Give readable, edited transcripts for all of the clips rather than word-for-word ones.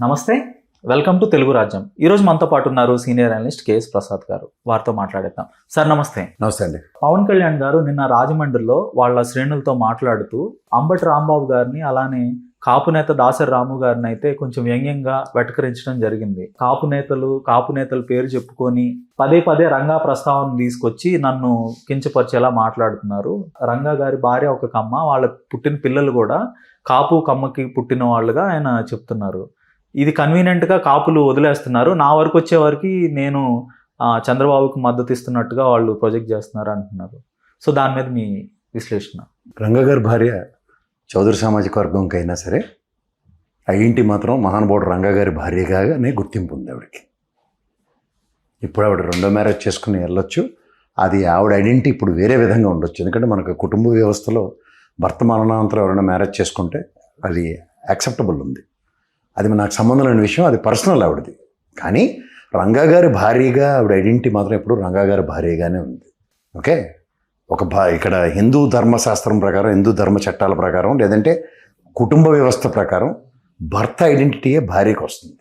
నమస్తే, welcome to Telugu రాజ్యం. ఈరోజు మనతో పాటు ఉన్నారు సీనియర్ అనలిస్ట్ కేఎస్ ప్రసాద్ గారు. వారితో మాట్లాడేద్దాం. సార్ నమస్తే. నమస్తే అండి. పవన్ కళ్యాణ్ గారు నిన్న రాజమండ్రిలో వాళ్ళ శ్రేణులతో మాట్లాడుతూ అంబటి రాంబాబు గారిని, అలానే కాపు నేత దాసరి రాము గారిని అయితే కొంచెం వ్యంగ్యంగా వెటకరించడం జరిగింది. కాపు నేతల పేరు చెప్పుకొని పదే పదే రంగా ప్రస్తావన తీసుకొచ్చి నన్ను కించపరిచేలా మాట్లాడుతున్నారు. రంగా గారి భార్య ఒక కమ్మ, వాళ్ళ పుట్టిన పిల్లలు కూడా కాపు కమ్మకి పుట్టిన వాళ్ళుగా ఆయన చెప్తున్నారు. ఇది కన్వీనియంట్గా కాపులు వదిలేస్తున్నారు. నా వరకు వచ్చే వరకు నేను చంద్రబాబుకి మద్దతు ఇస్తున్నట్టుగా వాళ్ళు ప్రొజెక్ట్ చేస్తున్నారు అంటున్నారు. సో దాని మీద మీ విశ్లేషణ. రంగా గారి భార్య చౌదరి సామాజిక వర్గంకైనా సరే ఐడెంటిటీ మాత్రం మహానుభావుడు రంగా గారి భార్యగానే గుర్తింపు ఉంది ఆవిడకి. ఇప్పుడు ఆవిడ రెండో మ్యారేజ్ చేసుకుని వెళ్ళొచ్చు. అది ఆవిడ ఐడెంటిటీ ఇప్పుడు వేరే విధంగా ఉండొచ్చు. ఎందుకంటే మనకు కుటుంబ వ్యవస్థలో భర్త మరణానంతరం ఎవరైనా మ్యారేజ్ చేసుకుంటే అది యాక్సెప్టబుల్ ఉంది. అది నాకు సంబంధం లేని విషయం, అది పర్సనల్ ఆవిడది. కానీ రంగా గారి భార్యగా ఆవిడ ఐడెంటిటీ మాత్రం ఎప్పుడు రంగా గారి భార్యగానే ఉంది. ఓకే, ఇక్కడ హిందూ ధర్మశాస్త్రం ప్రకారం, హిందూ ధర్మ చట్టాల ప్రకారం, లేదంటే కుటుంబ వ్యవస్థ ప్రకారం భర్త ఐడెంటిటీయే భార్యకు వస్తుంది.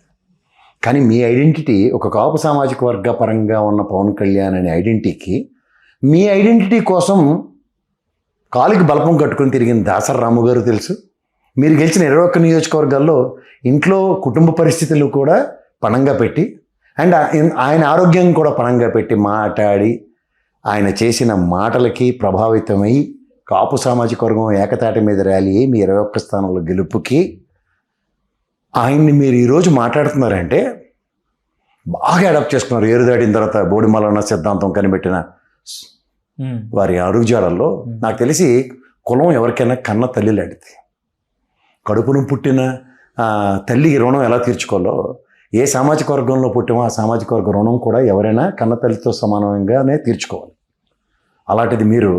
కానీ మీ ఐడెంటిటీ ఒక కాపు సామాజిక వర్గ పరంగా ఉన్న పవన్ కళ్యాణ్ అనే ఐడెంటిటీకి మీ ఐడెంటిటీ కోసం కాలికి బలపం కట్టుకుని తిరిగిన దాసరి రాము గారు తెలుసు. మీరు గెలిచిన 21 నియోజకవర్గాల్లో ఇంట్లో కుటుంబ పరిస్థితులు కూడా పణంగా పెట్టి, అండ్ ఆయన ఆరోగ్యం కూడా పణంగా పెట్టి మాట్లాడి, ఆయన చేసిన మాటలకి ప్రభావితమై కాపు సామాజిక వర్గం ఏకతాటి మీద ర్యాలీ మీ 21 స్థానంలో గెలుపుకి ఆయన్ని మీరు ఈరోజు మాట్లాడుతున్నారంటే బాగా అడాప్ట్ చేసుకున్నారు. ఏరు దాటిన తర్వాత బోడిమలన్న సిద్ధాంతం కనిపెట్టిన వారి అడుగుజాడల్లో నాకు తెలిసి కులం ఎవరికైనా కన్న తల్లి లాంటిది. కడుపును పుట్టిన తల్లికి రుణం ఎలా తీర్చుకోవాలో, ఏ సామాజిక వర్గంలో పుట్టామో ఆ సామాజిక వర్గ రుణం కూడా ఎవరైనా కన్న తల్లితో సమానంగానే తీర్చుకోవాలి. అలాంటిది మీరు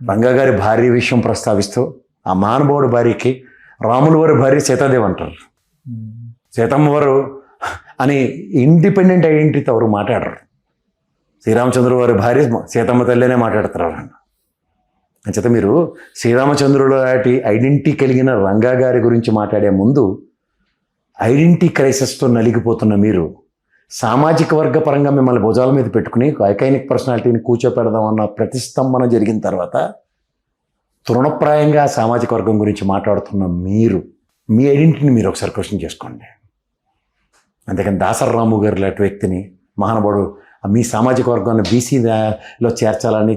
రంగా గారి భార్య విషయం ప్రస్తావిస్తూ, ఆ మహానుభావుడి భార్యకి రాముల వారి భార్య సీతాదేవి అంటారు, సీతమ్మ వారు అని ఇండిపెండెంట్ ఐడెంటిటీతో ఎవరు మాట్లాడరు. శ్రీరామచంద్ర వారి భార్య సీతమ్మ తల్లినే మాట్లాడతారు. అంచేత మీరు శ్రీరామచంద్రుడు లాంటి ఐడెంటిటీ కలిగిన రంగా గారి గురించి మాట్లాడే ముందు ఐడెంటిటీ క్రైసిస్తో నలిగిపోతున్న మీరు సామాజిక వర్గ పరంగా మిమ్మల్ని భుజాల మీద పెట్టుకుని ఐకానిక్ పర్సనాలిటీని కూర్చోపెడదామన్న ప్రతిస్తంభన జరిగిన తర్వాత తృణప్రాయంగా సామాజిక వర్గం గురించి మాట్లాడుతున్న మీరు మీ ఐడెంటిటీని మీరు ఒకసారి క్వశ్చన్ చేసుకోండి. అంతేకాని దాసరి రాము గారు లాంటి వ్యక్తిని మహానుభావుడు మీ సామాజిక వర్గాన్ని బీసీలో చేర్చాలని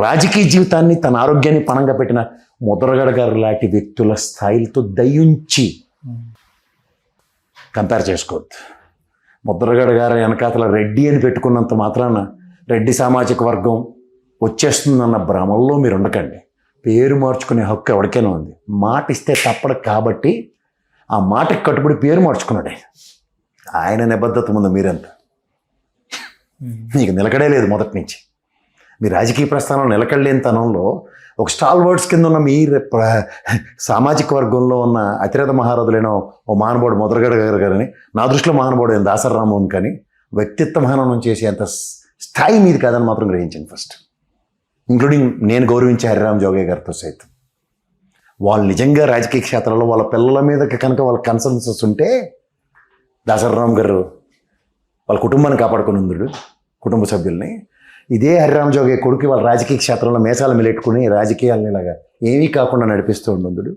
రాజకీయ జీవితాన్ని, తన ఆరోగ్యాన్ని పణంగా పెట్టిన ముద్రగడ గారు లాంటి వ్యక్తుల స్థాయిలతో దయించి కంపేర్ చేసుకోవద్దు. ముద్రగడ గారు వెనకాతల రెడ్డి అని పెట్టుకున్నంత మాత్రాన రెడ్డి సామాజిక వర్గం వచ్చేస్తుందన్న భ్రమల్లో మీరు ఉండకండి. పేరు మార్చుకునే హక్కు ఎవరికైనా ఉంది. మాట ఇస్తే తప్పడు కాబట్టి ఆ మాటకి కట్టుబడి పేరు మార్చుకున్నాడు ఆయన నిబద్ధత ముందు మీరంతా మీకు నిలకడే లేదు. మొదటి నుంచి మీ రాజకీయ ప్రస్థానం నిలకడలేని తనంలో ఒక స్టాల్ వర్డ్స్ కింద ఉన్న మీ సామాజిక వర్గంలో ఉన్న అతిరథ మహారథులైన ఓ మహానుభావుడు ముద్రగడ గారు కానీ, నా దృష్టిలో మహానుభావుడు అయిన దాసరి రాముని కానీ వ్యక్తిత్వ మహానం చేసేంత స్థాయి మీది కాదని మాత్రం గ్రహించండి ఫస్ట్. ఇంక్లూడింగ్ నేను గౌరవించే హరిరామ్ జోగే గారితో సైతం. వాళ్ళు నిజంగా రాజకీయ క్షేత్రంలో వాళ్ళ పిల్లల మీద కనుక వాళ్ళ కన్సర్న్స్ ఉంటే దాసరి రామ్ గారు వాళ్ళ కుటుంబాన్ని కాపాడుకుని ఉందుడు, కుటుంబ సభ్యుల్ని. ఇదే హరిరామ్ జోగే కొడుకు వాళ్ళ రాజకీయ క్షేత్రంలో మేసాలు మెలెట్టుకుని రాజకీయాలని ఇలాగా ఏమీ కాకుండా నడిపిస్తూ ఉండుందుడు.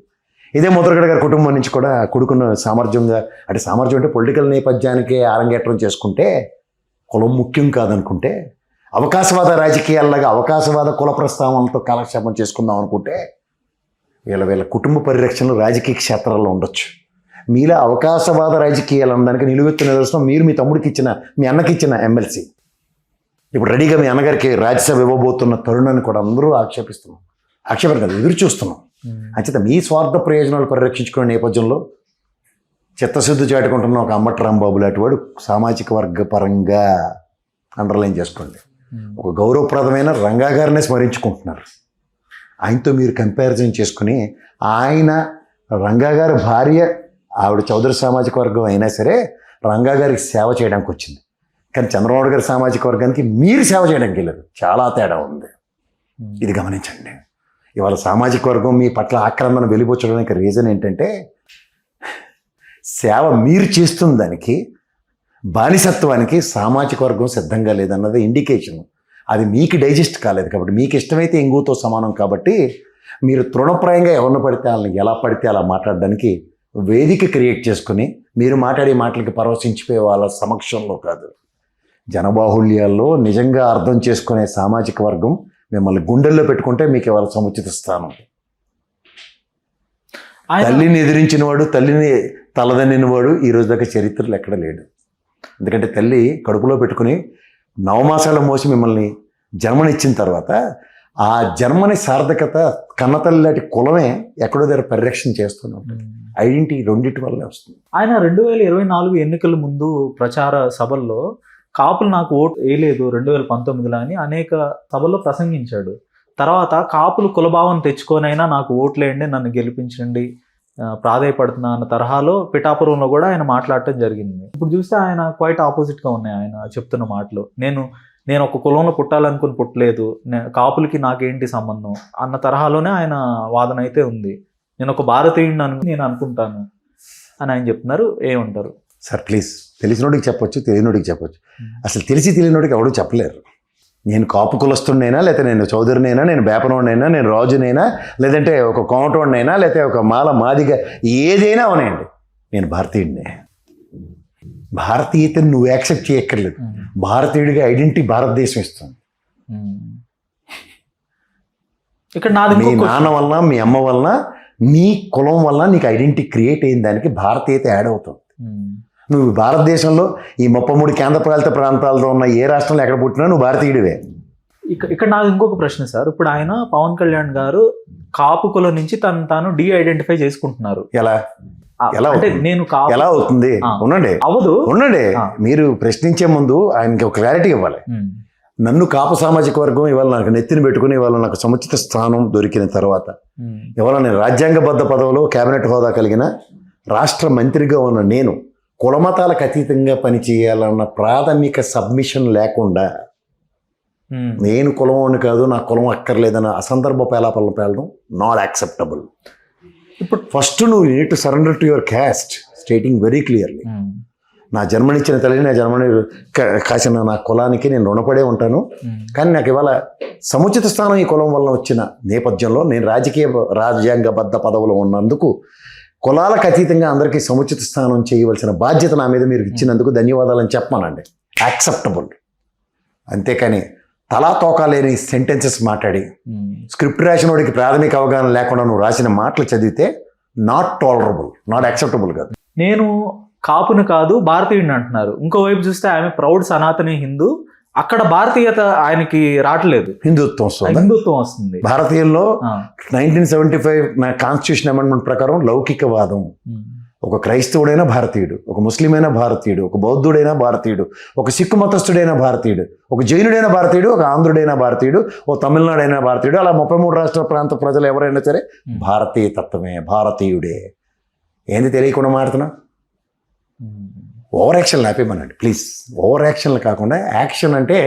ఇదే ముద్రగడ గారి కుటుంబం నుంచి కూడా కొడుకున్న సామర్థ్యంగా, అంటే సామర్థ్యం అంటే పొలిటికల్ నేపథ్యానికి ఆరంగేట్రం చేసుకుంటే కులం ముఖ్యం కాదనుకుంటే, అవకాశవాద రాజకీయాల్లాగా అవకాశవాద కుల ప్రస్తావనలతో కాలక్షేపం చేసుకుందాం అనుకుంటే వీళ్ళ కుటుంబ పరిరక్షణలు రాజకీయ క్షేత్రాల్లో ఉండొచ్చు. మీలా అవకాశవాద రాజకీయాలు అనడానికి నిలువెత్తు నిదర్శనం మీరు మీ తమ్ముడికి ఇచ్చిన, మీ అన్నకి ఇచ్చిన ఎమ్మెల్సీ. ఇప్పుడు రెడీగా మీ అన్నగారికి రాజ్యసభ ఇవ్వబోతున్న తరుణాన్ని కూడా అందరూ ఆక్షేపణ కాదు, ఎదురు చూస్తున్నాం. అంచేత మీ స్వార్థ ప్రయోజనాలు పరిరక్షించుకునే నేపథ్యంలో చిత్తశుద్ధి చాటుకుంటున్న ఒక అంబటి రాంబాబు లాంటి వాడు సామాజిక వర్గ పరంగా అండర్లైన్ చేసుకోండి ఒక గౌరవప్రదమైన రంగా గారినే స్మరించుకుంటున్నారు. ఆయనతో మీరు కంపారిజన్ చేసుకుని, ఆయన రంగా గారి భార్య ఆవిడ చౌదరి సామాజిక వర్గం అయినా సరే రంగా గారికి సేవ చేయడానికి వచ్చింది. కానీ చంద్రబాబు గారి సామాజిక వర్గానికి మీరు సేవ చేయడానికి వెళ్ళారు. చాలా తేడా ఉంది, ఇది గమనించండి. ఇవాళ సామాజిక వర్గం మీ పట్ల ఆక్రమణ వెలిబుచ్చడానికి రీజన్ ఏంటంటే సేవ మీరు చేస్తున్న దానికి బానిసత్వానికి సామాజిక వర్గం సిద్ధంగా లేదన్నది ఇండికేషన్. అది మీకు డైజెస్ట్ కాలేదు కాబట్టి, మీకు ఇష్టమైతే ఎంగుతో సమానం కాబట్టి మీరు తృణప్రాయంగా ఎవరిని పడితే వాళ్ళని ఎలా పడితే అలా మాట్లాడడానికి వేదిక క్రియేట్ చేసుకుని మీరు మాట్లాడే మాటలకి పరవశించిపోయే వాళ్ళ సమక్షంలో కాదు, జనబాహుళ్యాల్లో నిజంగా అర్థం చేసుకునే సామాజిక వర్గం మిమ్మల్ని గుండెల్లో పెట్టుకుంటే మీకు ఇవాళ సముచిత స్థానం. తల్లిని ఎదిరించిన వాడు, తల్లిని తలదన్నిన వాడు ఈ రోజు దాకా చరిత్రలో ఎక్కడ లేడు. ఎందుకంటే తల్లి కడుపులో పెట్టుకుని 9 మాసాలు మోసి మిమ్మల్ని జన్మనిచ్చిన తర్వాత ఆ జన్మని సార్థకత కన్నతల్లి లాంటి కులమే ఎక్కడో దగ్గర పరిరక్షణ చేస్తూనే ఉంటుంది. ఐడెంటిటీ రెండింటి వల్లే వస్తుంది. ఆయన 2024 ఎన్నికల ముందు ప్రచార సభల్లో కాపులు నాకు ఓటు వేయలేదు 2019లో అని అనేక సభల్లో ప్రసంగించాడు. తర్వాత కాపులు కులభావం తెచ్చుకొనైనా నాకు ఓట్లేయండి, నన్ను గెలిపించండి, ప్రాధాయపడుతున్నా అన్న తరహాలో పిఠాపురంలో కూడా ఆయన మాట్లాడటం జరిగింది. ఇప్పుడు చూస్తే ఆయన క్వైట్ ఆపోజిట్గా ఉన్నాయి ఆయన చెప్తున్న మాటలు. నేను ఒక కులంలో పుట్టాలనుకుని పుట్టలేదు, కాపులకి నాకేంటి సంబంధం అన్న తరహాలోనే ఆయన వాదన అయితే ఉంది. నేను ఒక భారతీయుడిని నేను అనుకుంటాను అని ఆయన చెప్తున్నారు. ఏమంటారు సార్? ప్లీజ్, తెలిసినోడికి చెప్పొచ్చు, తెలియనోడికి చెప్పొచ్చు. అసలు తెలియనోడికి ఎవడు చెప్పలేరు. నేను కాపు కులస్తుడినైనా, లేకపోతే నేను చౌదరినైనా, నేను బేపనోడినైనా, నేను రాజునైనా, లేదంటే ఒక కోమటోడినైనా, లేకపోతే ఒక మాదిగా ఏదైనా అవనండి, నేను భారతీయుడినే. భారతీయతను నువ్వు యాక్సెప్ట్ చేయక్కర్లేదు. భారతీయుడిగా ఐడెంటిటీ భారతదేశం ఇస్తుంది. ఇక్కడ నాది మీ నాన్న వలన, మీ అమ్మ వలన, నీ కులం వలన నీకు ఐడెంటిటీ క్రియేట్ అయిన దానికి భారతీయత యాడ్ అవుతుంది. నువ్వు భారతదేశంలో ఈ 33 కేంద్రపాలిత ప్రాంతాలతో ఉన్న ఏ రాష్ట్రంలో ఎక్కడ పుట్టినా నువ్వు భారతీయుడివే. ఇక్కడ నాకు ఇంకొక ప్రశ్న సార్. ఇప్పుడు ఆయన పవన్ కళ్యాణ్ గారు కాపు కులం నుంచి తాను ఐడెంటిఫై చేసుకుంటున్నారు. ఎలా అంటే నేను ఎలా అవుతుంది? ఉండండి. మీరు ప్రశ్నించే ముందు ఆయనకి ఒక క్లారిటీ ఇవ్వాలి. నన్ను కాపు సామాజిక వర్గం ఇవాళ నాకు నెత్తిని పెట్టుకుని ఇవాళ నాకు సముచిత స్థానం దొరికిన తర్వాత, ఇవాళ నేను రాజ్యాంగబద్ధ పదవిలో కేబినెట్ హోదా కలిగిన రాష్ట్ర మంత్రిగా ఉన్న నేను కులమతాలకు అతీతంగా పనిచేయాలన్న ప్రాథమిక సబ్మిషన్ లేకుండా నేను కులమోని కాదు, నా కులం అక్కర్లేదన్న అసందర్భ పేలాపలను పేలడం నాట్ యాక్సెప్టబుల్. ఇప్పుడు ఫస్ట్ నువ్వు unit to surrender to your caste, stating very clearly. నా జన్మనిచ్చిన తల్లి, నా జన్మని కాసిన నా కులానికి నేను రుణపడే ఉంటాను. కానీ నాకు ఇవాళ సముచిత స్థానం ఈ కులం వల్ల వచ్చిన నేపథ్యంలో నేను రాజ్యాంగబద్ధ పదవులు ఉన్నందుకు కులాలకు అతీతంగా అందరికీ సముచిత స్థానం చేయవలసిన బాధ్యత నా మీద మీరు ఇచ్చినందుకు ధన్యవాదాలని చెప్పమానండి. యాక్సెప్టబుల్. అంతేకాని తలా తోకా లేని సెంటెన్సెస్ మాట్లాడి స్క్రిప్ట్ రాసినోడికి ప్రాథమిక అవగాహన లేకుండా నువ్వు రాసిన మాటలు చదివితే నాట్ టాలరబుల్, నాట్ యాక్సెప్టబుల్ కాదు. నేను కాపుని కాదు భారతీయుడిని అంటున్నారు. ఇంకోవైపు చూస్తే ఆమె ప్రౌడ్ సనాతని హిందూ, అక్కడ భారతీయత ఆయనకి రావట్లేదు, హిందుత్వం వస్తుంది. భారతీయుల్లో 1975 నా కాన్స్టిట్యూషన్ అమెండ్మెంట్ ప్రకారం లౌకికవాదం. ఒక క్రైస్తవుడైనా భారతీయుడు, ఒక ముస్లిం అయినా భారతీయుడు, ఒక బౌద్ధుడైనా భారతీయుడు, ఒక సిక్కు మతస్థుడైనా భారతీయుడు, ఒక జైనుడైనా భారతీయుడు, ఒక ఆంధ్రుడైనా భారతీయుడు, ఓ తమిళనాడైనా భారతీయుడు, అలా 33 రాష్ట్ర ప్రాంత ప్రజలు ఎవరైనా సరే భారతీయ తత్వమే, భారతీయుడే. ఏంది తెలియకుండా మాడుతున్నా? ఓవర్ యాక్షన్ లేపేమనండి ప్లీజ్. ఓవర్ యాక్షన్లు కాకుండా యాక్షన్ అంటే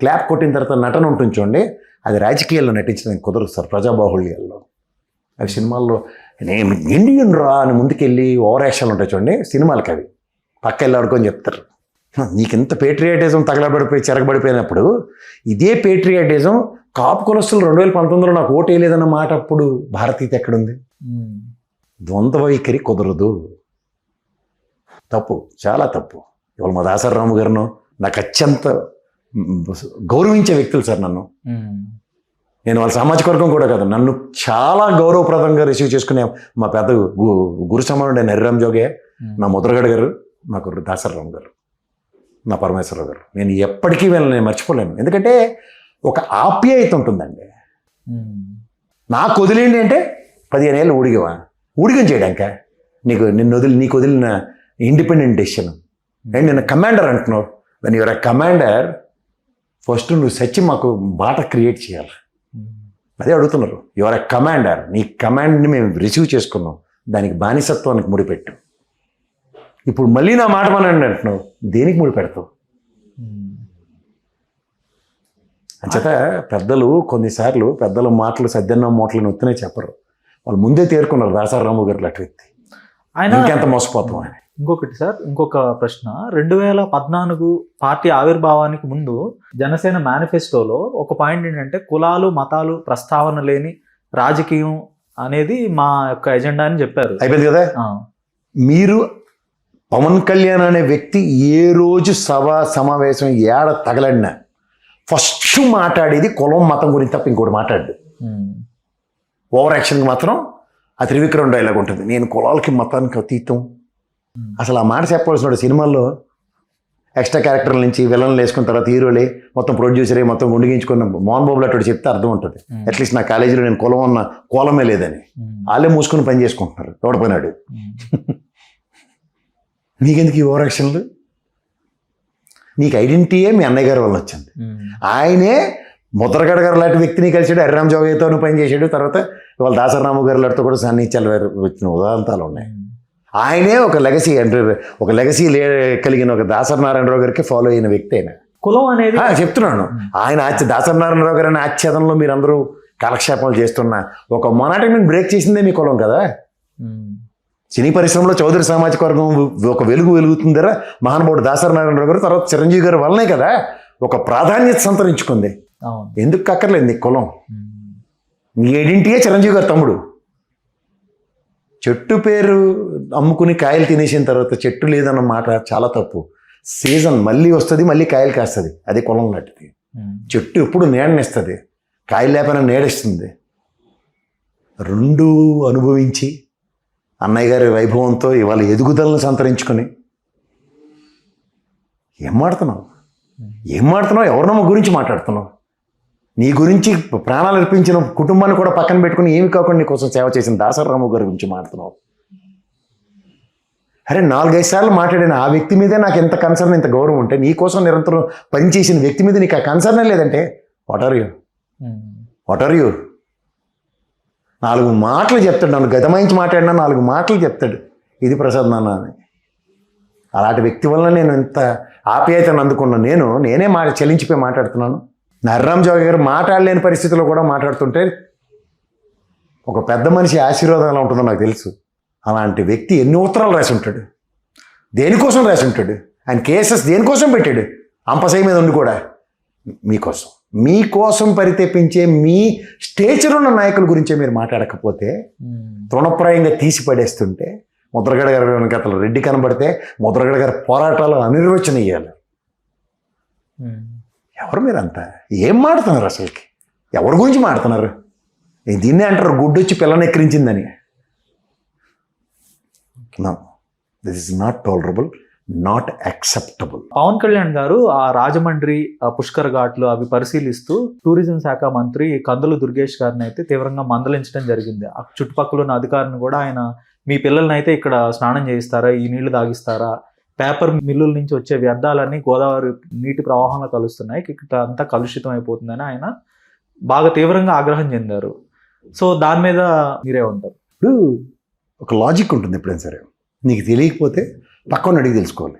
క్లాప్ కొట్టిన తర్వాత నటన ఉంటుంది చూడండి, అది రాజకీయాల్లో నటించడానికి కుదరదు సార్. ప్రజాబాహుళ్యాల్లో అవి సినిమాల్లో నేను ఇండియన్ రా అని ముందుకెళ్ళి ఓవర్ యాక్షన్లు ఉంటాయి చూడండి, సినిమాలకి అవి పక్క వెళ్ళి ఆడుకొని చెప్తారు. నీకు ఎంత పేట్రియాటిజం తగలబడిపోయి చెరగబడిపోయినప్పుడు ఇదే పేట్రియాటిజం కాపు కులస్తులు 2019లో నాకు ఓటు వేయలేదన్న మాట అప్పుడు భారతీయత ఎక్కడుంది? ద్వంద్వ వైఖరి కుదరదు. తప్పు, చాలా తప్పు. ఇవాళ మా దాసరాము గారిను నాకు అత్యంత గౌరవించే వ్యక్తులు సార్. నేను వాళ్ళ సామాజిక వర్గం కూడా కాదు, నన్ను చాలా గౌరవప్రదంగా రిసీవ్ చేసుకునే మా పెద్ద గురు సమానుడైన హరిరామ్ జోగే, నా ముద్రగడ గారు, నాకు దాసరాము గారు, నా పరమేశ్వరరావు గారు, నేను ఎప్పటికీ వీళ్ళని మర్చిపోలేను. ఎందుకంటే ఒక ఆప్యాయత ఉంటుందండి. నాకు వదిలేండి అంటే 15 ఏళ్ళు ఊడిగం చేయడాక నీకు వదిలిన ఇండిపెండెంట్ డెసిషన్. అండ్ నేను కమాండర్ అంటున్నావు. When your a commander first నువ్వు సచ్చి మాకు బాట క్రియేట్ చేయాలి. అదే అడుగుతున్నారు. యువర్ ఎ కమాండర్, నీ కమాండ్ని మేము రిసీవ్ చేసుకున్నాం, దానికి బానిసత్వానికి ముడిపెట్టు. ఇప్పుడు మళ్ళీ నా మాట మనండి అంటున్నావు, దేనికి ముడిపెడతావు? అంచేత పెద్దలు కొన్నిసార్లు పెద్దల మాటలు సద్దన్న మూటలను ఒత్తినే చెప్పరు. వాళ్ళు ముందే తేరుకున్నారు. దాసరాము గారు లాంటి వ్యక్తి, ఆయన ఇంకెంత మోసపోతాం అని. ఇంకొకటి సార్, ఇంకొక ప్రశ్న. 2014 పార్టీ ఆవిర్భావానికి ముందు జనసేన మేనిఫెస్టోలో ఒక పాయింట్ ఏంటంటే కులాలు మతాలు ప్రస్తావన లేని రాజకీయం అనేది మా యొక్క ఎజెండా అని చెప్పారు. అయిపోయింది కదా. మీరు పవన్ కళ్యాణ్ అనే వ్యక్తి ఏ రోజు సమావేశం ఏడ తగలడినా ఫస్ట్ మాట్లాడేది కులం మతం గురించి తప్ప ఇంకోటి మాట్లాడు. ఓవర్ యాక్షన్కి మాత్రం ఆ త్రివిక్రమ్ డైలాగ్ ఉంటుంది, నేను కులాలకి మతానికి అతీతం. అసలు ఆ మాట చెప్పవలసిన సినిమాల్లో ఎక్స్ట్రా క్యారెక్టర్ల నుంచి విలన్లు వేసుకున్న తర్వాత హీరోలే మొత్తం ప్రొడ్యూసరే మొత్తం గుండిగించుకున్న మోహన్ బాబులు అటు చెప్తే అర్థం ఉంటుంది. అట్లీస్ట్ నా కాలేజీలో నేను కులం ఉన్న కోలమే లేదని వాళ్ళే మూసుకుని పని చేసుకుంటున్నారు ఎవడపోయినాడు. నీకెందుకు ఈ ఓవర్ యాక్షన్లు? నీకు ఐడెంటిటీయే మీ అన్నయ్య గారి వల్ల వచ్చింది. ఆయనే ముద్రగడ గారు లాంటి వ్యక్తిని కలిసాడు, హరిరామ్ జోగయ్యతో పని చేశాడు. తర్వాత ఇవాళ దాసరాము గారి లాంటితో కూడా సాన్నిధ్యాలు వచ్చిన ఉదాహరణలు ఉన్నాయి. ఆయనే ఒక లెగసీ అంటే ఒక లెగసీ కలిగిన ఒక దాసనారాయణరావు గారికి ఫాలో అయిన వ్యక్తి అయినా. కులం అనేది చెప్తున్నాను, ఆయన దాసనారాయణరావు గారు అనే ఆచ్ఛేదంలో మీరు అందరూ కాలక్షేపాలు చేస్తున్న ఒక మొనాటని బ్రేక్ చేసిందే మీ కులం కదా. సినీ పరిశ్రమలో చౌదరి సామాజిక వర్గం ఒక వెలుగుతుందరా మహానుభావుడు దాసనారాయణరావు గారు, తర్వాత చిరంజీవి గారు వల్లనే కదా ఒక ప్రాధాన్యత సంతరించుకుంది. ఎందుకు అక్కర్లేదు నీ కులం? నీ ఐడెంటిటీయే చిరంజీవి గారు తమ్ముడు. చెట్టు పేరు అమ్ముకుని కాయలు తినేసిన తర్వాత చెట్టు లేదన్న మాట చాలా తప్పు. సీజన్ మళ్ళీ వస్తుంది, మళ్ళీ కాయలు కాస్తుంది, అది కులం లాంటిది. చెట్టు ఎప్పుడు నీడనిస్తుంది, కాయలు లేకపోయినా నీడిస్తుంది. రెండు అనుభవించి అన్నయ్య గారి వైభవంతో ఇవాళ ఎదుగుదలను సంతరించుకొని ఏం మాడుతున్నావు? ఎవరినో గురించి మాట్లాడుతున్నావు? నీ గురించి ప్రాణాలు అర్పించిన కుటుంబాన్ని కూడా పక్కన పెట్టుకుని ఏమి కాకుండా నీ కోసం సేవ చేసిన దాసరాము గారి గురించి మాట్లాడుతున్నావు. అరే 4-5 సార్లు మాట్లాడిన ఆ వ్యక్తి మీదే నాకు ఎంత కన్సర్న్, ఎంత గౌరవం ఉంటే నీ కోసం నిరంతరం పనిచేసిన వ్యక్తి మీద నీకు ఆ కన్సర్నే లేదంటే వాట్ ఆర్ యూ? 4 మాటలు చెప్తాడు, నన్ను గతమాయించి మాట్లాడినా 4 మాటలు చెప్తాడు, ఇది ప్రసాద్ నాన్న అని. అలాంటి వ్యక్తి వల్ల నేను ఎంత ఆప్యాయతను అందుకున్నా. నేనే చెల్లించిపోయి మాట్లాడుతున్నాను. హరిరామ్ జోగి గారు మాట్లాడలేని పరిస్థితుల్లో కూడా మాట్లాడుతుంటే ఒక పెద్ద మనిషి ఆశీర్వాదం ఎలా ఉంటుందో నాకు తెలుసు. అలాంటి వ్యక్తి ఎన్ని ఉత్తరాలు రాసి ఉంటాడు, దేనికోసం రాసి ఉంటాడు, ఆయన కేసెస్ దేనికోసం పెట్టాడు, అంపసై మీద ఉండి కూడా మీకోసం పరితెప్పించే మీ స్టేచర్ ఉన్న నాయకుల గురించే మీరు మాట్లాడకపోతే తృణప్రాయంగా తీసి పడేస్తుంటే ముద్రగడ గారి వెనకాతల రెడ్డి కనబడితే ముద్రగడ గారి పోరాటాలు అనిర్వచనీయాలి. ఎవరు మీరంతా? ఏం మాడుతున్నారు అసలుకి? ఎవరి గురించి మాడుతున్నారు? దీన్నే అంటారు గుడ్డొచ్చి పిల్లని ఎక్కిరించిందని. This is not tolerable, not acceptable. Pawan Kalyan గారు ఆ రాజమండ్రి పుష్కర్ ఘాట్లు అవి పరిశీలిస్తూ టూరిజం శాఖ మంత్రి కందుల దుర్గేష్ గారిని అయితే తీవ్రంగా మందలించడం జరిగింది. ఆ చుట్టుపక్కల ఉన్న అధికారిని కూడా ఆయన, మీ పిల్లల్ని అయితే ఇక్కడ స్నానం చేయిస్తారా, ఈ నీళ్లు తాగిస్తారా, పేపర్ మిల్లుల నుంచి వచ్చే వ్యర్థాలన్నీ గోదావరి నీటి ప్రవాహంలో కలుస్తున్నాయి, ఇక్కడ అంతా కలుషితం అయిపోతుందని ఆయన బాగా తీవ్రంగా ఆగ్రహం చెందారు. సో దాని మీద మీరే ఉంటారు? ఇప్పుడు ఒక లాజిక్ ఉంటుంది ఎప్పుడైనా సరే, నీకు తెలియకపోతే పక్కన అడిగి తెలుసుకోవాలి.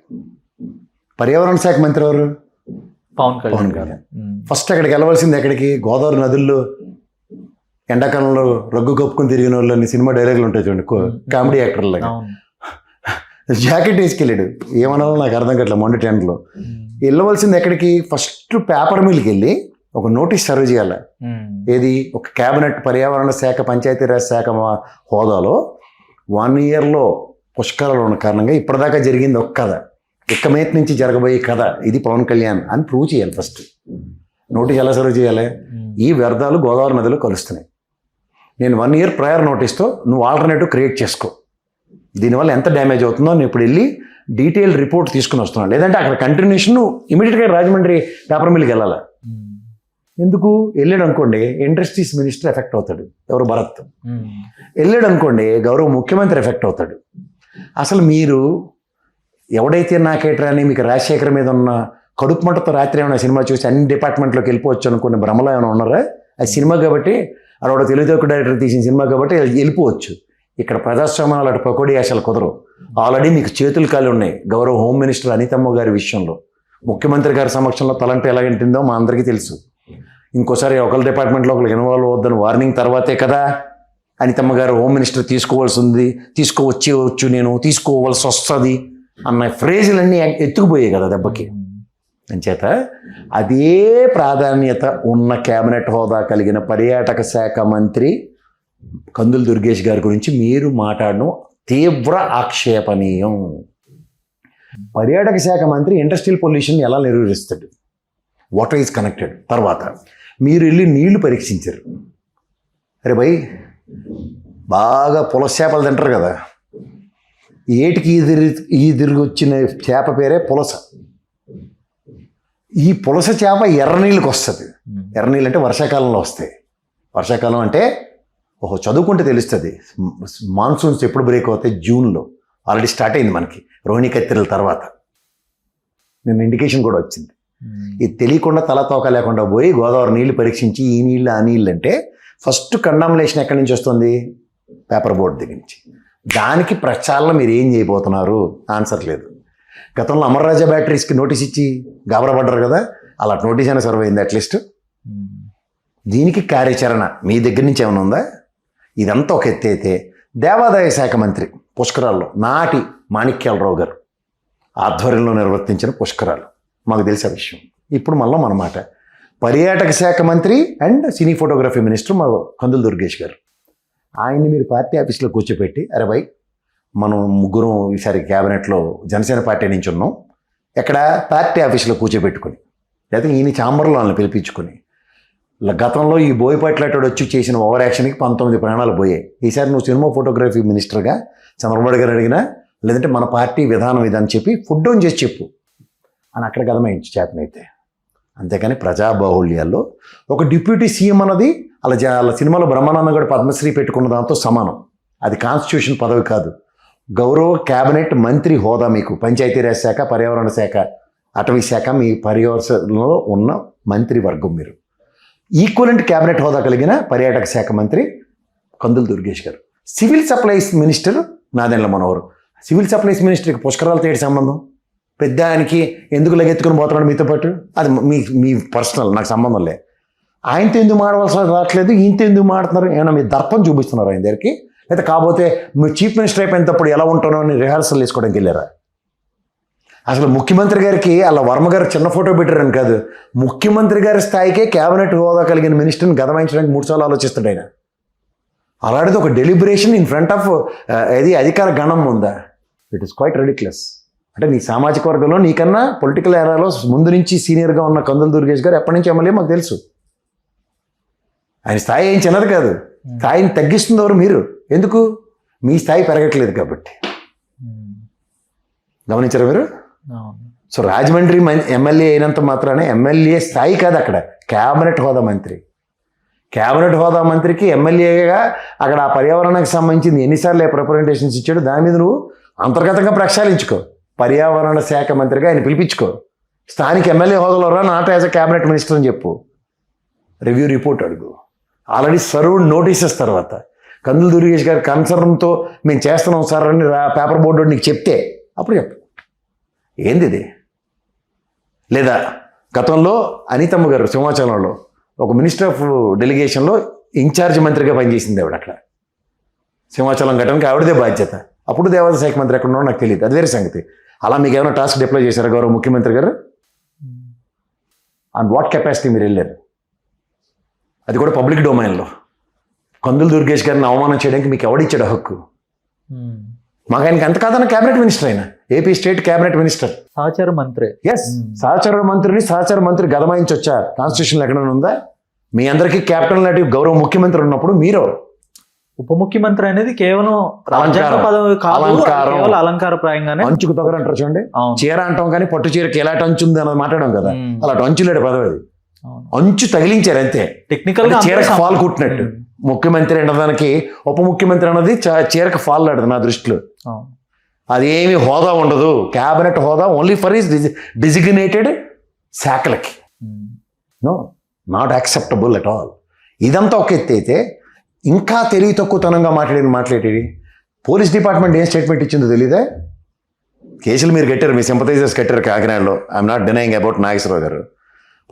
పర్యావరణ శాఖ మంత్రి ఎవరు? పవన్ కళ్యాణ్. ఫస్ట్ అక్కడికి వెళ్ళవలసింది ఎక్కడికి? గోదావరి నదుల్లో ఎండాకాలంలో రగ్గు కప్పుకొని తిరిగిన వాళ్ళని సినిమా డైలాగులు ఉంటాయి చూడండి, కామెడీ యాక్టర్లాగా. జాకెట్ వేసుకెళ్ళాడు, ఏమన్నాలో నాకు అర్థం కావట్లేదు. మొండి టెంట్లో వెళ్ళవలసింది ఎక్కడికి? ఫస్ట్ పేపర్ మిల్కి వెళ్ళి ఒక నోటీస్ సర్వ్ చేయాలి. ఏది? ఒక క్యాబినెట్ పర్యావరణ శాఖ పంచాయతీరాజ్ శాఖ హోదాలో 1 yearలో పుష్కరాలు ఉన్న కారణంగా ఇప్పటిదాకా జరిగింది ఒక కథ, ఇక మీద నుంచి జరగబోయే కథ ఇది పవన్ కళ్యాణ్ అని ప్రూవ్ చేయాలి. ఫస్ట్ నోటీస్ ఎలా సర్వ్ చేయాలి? ఈ వ్యర్థాలు గోదావరి నదిలో కలుస్తున్నాయి, నేను 1 year ప్రయర్ నోటీస్తో నువ్వు ఆల్టర్నేటివ్ క్రియేట్ చేసుకో, దీనివల్ల ఎంత డ్యామేజ్ అవుతుందో నేను ఇప్పుడు వెళ్ళి డీటెయిల్ రిపోర్ట్ తీసుకుని వస్తున్నాను. లేదంటే అక్కడ కంటిన్యూషన్ ఇమీడియట్గా రాజమండ్రి పేపర్ మిల్కి వెళ్ళాలి. ఎందుకు? వెళ్ళాడు అనుకోండి ఇండస్ట్రీస్ మినిస్టర్ ఎఫెక్ట్ అవుతాడు, ఎవరు? భరత్. వెళ్ళాడు అనుకోండి గౌరవ ముఖ్యమంత్రి ఎఫెక్ట్ అవుతాడు. అసలు మీరు ఎవడైతే నాకేట్రా అని మీకు రాజశేఖర్ మీద ఉన్న కడుపు మంటతో రాత్రి ఏమైనా సినిమా చూసి అన్ని డిపార్ట్మెంట్లోకి వెళ్ళిపోవచ్చు అనుకునే భ్రమలో ఏమైనా ఉన్నారా? అది సినిమా కాబట్టి, అక్కడ తెలుగు డైరెక్టర్ తీసిన సినిమా కాబట్టి వెళ్ళిపోవచ్చు. ఇక్కడ ప్రజాస్వామ్యాలు అటు పకోడీ ఆశలు కుదరవు. ఆల్రెడీ మీకు చేతులు కాలు ఉన్నాయి గౌరవ హోమ్ మినిస్టర్ అనితమ్మ గారి విషయంలో. ముఖ్యమంత్రి గారి సమక్షంలో తలంటే ఎలాగంటుందో మా అందరికీ తెలుసు. ఇంకోసారి ఒకరి డిపార్ట్మెంట్లో ఒకరికి ఇన్వాల్వ్ అవ్వద్దని వార్నింగ్ తర్వాతే కదా అనితమ్మ గారు హోమ్ మినిస్టర్ తీసుకోవాల్సింది, తీసుకోవచ్చేవచ్చు, నేను తీసుకోవాల్సి వస్తుంది అన్న ఫ్రేజులన్నీ ఎత్తుకుపోయాయి కదా దెబ్బకి. అంచేత అదే ప్రాధాన్యత ఉన్న కేబినెట్ హోదా కలిగిన పర్యాటక శాఖ మంత్రి కందుల దుర్గేష్ గారి గురించి మీరు మాట్లాడడం తీవ్ర ఆక్షేపణీయం. పర్యాటక శాఖ మంత్రి ఇండస్ట్రియల్ పొల్యూషన్ ఎలా నిర్వహిస్తాడు, వాటర్ ఈజ్ కనెక్టెడ్. తర్వాత మీరు వెళ్ళి నీళ్లు పరీక్షించారు. అరే భయ్, బాగా పులస చేపలు తింటారు కదా, ఏటికి ఈదిరిగి వచ్చిన చేప పేరే పులస. ఈ పులస చేప ఎర్ర నీళ్ళకి వస్తుంది. ఎర్ర నీళ్ళు అంటే వర్షాకాలంలో వస్తాయి. వర్షాకాలం అంటే ఓహో చదువుకుంటే తెలుస్తుంది. మాన్సూన్స్ ఎప్పుడు బ్రేక్ అవుతాయి? జూన్లో. ఆల్రెడీ స్టార్ట్ అయింది మనకి రోహిణి కత్తిరల తర్వాత. నిన్న ఇండికేషన్ కూడా వచ్చింది. ఇది తెలియకుండా తలతోక లేకుండా పోయి గోదావరి నీళ్లు పరీక్షించి ఈ నీళ్ళు ఆ నీళ్ళు అంటే ఫస్ట్ కండామినేషన్ ఎక్కడి నుంచి వస్తుంది? పేపర్ బోర్డు దగ్గర నుంచి. దానికి ప్రచారంలో మీరు ఏం చేయబోతున్నారు? ఆన్సర్ లేదు. గతంలో అమర్రాజా బ్యాటరీస్కి నోటీస్ ఇచ్చి గాబరపడ్డారు కదా, అలా నోటీస్ అయినా సర్వ్ అయింది అట్లీస్ట్. దీనికి కార్యాచరణ మీ దగ్గర నుంచి ఏమైనా ఉందా? ఇదంతా ఒక ఎత్తి అయితే దేవాదాయ శాఖ మంత్రి పుష్కరాల్లో నాటి మాణిక్యాలరావు గారు ఆధ్వర్యంలో నిర్వర్తించిన పుష్కరాలు మాకు తెలిసే విషయం. ఇప్పుడు మళ్ళీ మన మాట పర్యాటక శాఖ మంత్రి అండ్ సినీ ఫోటోగ్రఫీ మినిస్టర్ మా కందుల దుర్గేష్ గారు. ఆయన్ని మీరు పార్టీ ఆఫీస్లో కూర్చోపెట్టి, అరే భయ్ మనం ముగ్గురం ఈసారి క్యాబినెట్లో జనసేన పార్టీ నుంచి ఉన్నాం, ఎక్కడ పార్టీ ఆఫీస్లో కూర్చోబెట్టుకుని, లేకపోతే ఈయన ఛాంబర్లో వాళ్ళని పిలిపించుకొని, గతంలో ఈ బోయపాట్లాటోడు వచ్చి చేసిన ఓవర్ యాక్షన్కి 19 ప్రాణాలు పోయాయి. ఈసారి నువ్వు సినిమా ఫోటోగ్రఫీ మినిస్టర్గా చంద్రబాబు గారు అడిగినా, లేదంటే మన పార్టీ విధానం ఇదని చెప్పి ఫుడ్ డౌన్ చేసి చెప్పు అని అక్కడ గదమాయించి చేతనైతే. అంతేకాని ప్రజాబాహుళ్యాల్లో ఒక డిప్యూటీ సీఎం అన్నది అలా సినిమాలో బ్రహ్మానంద గారు పద్మశ్రీ పెట్టుకున్న దాంతో సమానం. అది కాన్స్టిట్యూషన్ పదవి కాదు. గౌరవ క్యాబినెట్ మంత్రి హోదా మీకు. పంచాయతీరాజ్ శాఖ, పర్యావరణ శాఖ, అటవీ శాఖ మీ పర్యవసనలో ఉన్న మంత్రి వర్గం మీరు. ఈక్వలెంట్ క్యాబినెట్ హోదా కలిగిన పర్యాటక శాఖ మంత్రి కందుల దుర్గేష్ గారు. Civil supplies minister Nadendla Manohar. Civil supplies మినిస్టర్కి పుష్కరాలతో ఏంటి సంబంధం? పెద్ద ఆయనకి ఎందుకు లగెత్తుకుని పోతున్నాడు మీతో పాటు? అది మీ పర్సనల్, నాకు సంబంధం లే. ఆయనతో ఎందుకు మాడవలసిన రావట్లేదు, ఈయనతో ఎందుకు మాడుతున్నారు? ఏమైనా మీ దర్పం చూపిస్తున్నారు ఆయన దగ్గరికి? అయితే కాకపోతే మీరు చీఫ్ మినిస్టర్ అయిపోయినప్పుడు ఎలా ఉంటానో అని రిహార్సల్ వేసుకోవడానికి వెళ్ళారా? అసలు ముఖ్యమంత్రి గారికి అలా వర్మ గారు చిన్న ఫోటో పెట్టారని కాదు, ముఖ్యమంత్రి గారి స్థాయికే క్యాబినెట్ హోదా కలిగిన మినిస్టర్ని గదమాయించడానికి 3 సార్లు ఆలోచిస్తాడు ఆయన. అలాంటిది ఒక డెలిబరేషన్ ఇన్ ఫ్రంట్ ఆఫ్ ఏది అధికార గణం ఉందా? It is quite ridiculous. అంటే నీ సామాజిక వర్గంలో నీకన్నా పొలిటికల్ ఏరాలో ముందు నుంచి సీనియర్గా ఉన్న కందుల దుర్గేష్ గారు ఎప్పటి నుంచి ఎమ్మెల్యే మాకు తెలుసు. ఆయన స్థాయి ఏం చిన్నది కాదు. స్థాయిని తగ్గిస్తుంది ఎవరు? మీరు. ఎందుకు? మీ స్థాయి పెరగట్లేదు కాబట్టి. గమనించారా మీరు? సో రాజమండ్రి ఎమ్మెల్యే అయినంత మాత్రానే ఎమ్మెల్యే స్థాయి కాదు అక్కడ క్యాబినెట్ హోదా మంత్రి. క్యాబినెట్ హోదా మంత్రికి ఎమ్మెల్యేగా అక్కడ ఆ పర్యావరణానికి సంబంధించింది ఎన్నిసార్లు రిప్రజెంటేషన్స్ ఇచ్చాడు, దాని మీద నువ్వు అంతర్గతంగా ప్రక్షాళించుకో. పర్యావరణ శాఖ మంత్రిగా ఆయన పిలిపించుకో. స్థానిక ఎమ్మెల్యే హోదాలో రా, not as a cabinet minister అని చెప్పు. రివ్యూ రిపోర్ట్ అడుగు. ఆల్రెడీ సర్వ్డ్ నోటీసెస్ తర్వాత కందుల దుర్గేష్ గారి కన్సర్న్తో మేము చేస్తున్నాం సార్ అని పేపర్ బోర్డు నీకు చెప్తే అప్పుడు చెప్పు ఏంది ఇది. లేదా గతంలో అనితమ్మ గారు సింహాచలంలో ఒక మినిస్టర్ ఆఫ్ డెలిగేషన్లో ఇన్ఛార్జ్ మంత్రిగా పనిచేసింది ఆవిడ. అక్కడ సింహాచలం ఘటనకి ఆవిడదే బాధ్యత. అప్పుడు దేవాదాయ శాఖ మంత్రి ఎక్కడ ఉన్నాడో నాకు తెలియదు, అది వేరే సంగతి. అలా మీకు ఏమైనా టాస్క్ డిప్లాయ్ చేశారా గౌరవ ముఖ్యమంత్రి గారు? ఆన్ వాట్ కెపాసిటీ మీరు వెళ్ళారు? అది కూడా పబ్లిక్ డొమైన్లో. కందుల దుర్గేష్ గారిని అవమానం చేయడానికి మీకు ఎవడిచ్చాడు హక్కు? మాకు ఆయనకి అంత కాదన్న క్యాబినెట్ మినిస్టర్ అయినా, ఏపీ స్టేట్ క్యాబినెట్ మినిస్టర్, సహచార మంత్రి. ఎస్, సహచార మంత్రి గదమాయించొచ్చా? కాన్స్టిట్యూషన్ ఎక్కడైనా ఉందా? మీ అందరికీ క్యాపిటల్ నాటివ్ గౌరవ ముఖ్యమంత్రి ఉన్నప్పుడు మీరు ఉప ముఖ్యమంత్రి అనేది కేవలం అలంకారం. పదవి కాదు, అలంకారం. కేవలం అలంకారప్రాయంగానే. అంచుకు తొగరంటారు చూడండి, అవును. చీర అంటాం కానీ పట్టు చీరకి ఎలాంటి అంచు ఉంది అన్నది మాట్లాడాం కదా, అలాంటి అంచులేడు పదవి అది. అవును. అంచు తగిలించారు అంతే. టెక్నికల్ గా చీరకు ఫాల్ కుట్టినట్టు. ముఖ్యమంత్రి అన్నదానికి ఉప ముఖ్యమంత్రి అన్నది చీరకు ఫాల్ లాడదు నా దృష్టిలో. అవును. అదేమి హోదా ఉండదు. క్యాబినెట్ హోదా ఓన్లీ ఫర్ ఈస్ డిజిగ్నేటెడ్ శాఖలకి. No, not acceptable at all. ఇదంతా ఒక ఎత్తి అయితే ఇంకా తెలివి తక్కువతనంగా మాట్లాడేది పోలీస్ డిపార్ట్మెంట్ ఏం స్టేట్మెంట్ ఇచ్చిందో తెలీదా? కేసులు మీరు కట్టారు, మీ సింపథైజర్స్ కట్టారు కాకినాడలో. I'm not denying about Nageswara Rao గారు.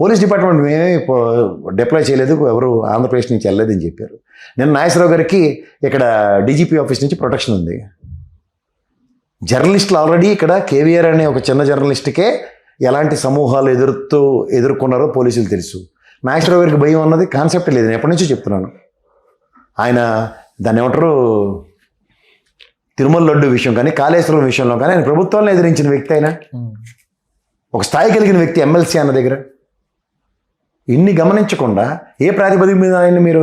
పోలీస్ డిపార్ట్మెంట్ మేమే డిప్లాయ్ చేయలేదు, ఎవరు ఆంధ్రప్రదేశ్ నుంచి వెళ్ళలేదని చెప్పారు. నేను నాగేశ్వరరావు గారికి ఇక్కడ డీజీపీ ఆఫీస్ నుంచి ప్రొటెక్షన్ ఉంది. జర్నలిస్టులు ఆల్రెడీ ఇక్కడ కేవీఆర్ అనే ఒక చిన్న జర్నలిస్ట్కే ఎలాంటి సమూహాలు ఎదుర్కొన్నారో పోలీసులు తెలుసు. నాగేశ్వరరావు గారికి భయం అన్నది కాన్సెప్ట్ లేదు, నేను ఎప్పటి నుంచో చెప్తున్నాను. ఆయన దాన్ని ఏమంటారు, తిరుమల లడ్డు విషయం కానీ కాళేశ్వరం విషయంలో కానీ ఆయన ప్రభుత్వాలను ఎదిరించిన వ్యక్తి, అయినా ఒక స్థాయి కలిగిన వ్యక్తి, ఎమ్మెల్సీ అన్న దగ్గర. ఇన్ని గమనించకుండా ఏ ప్రాతిపదిక మీద ఆయన మీరు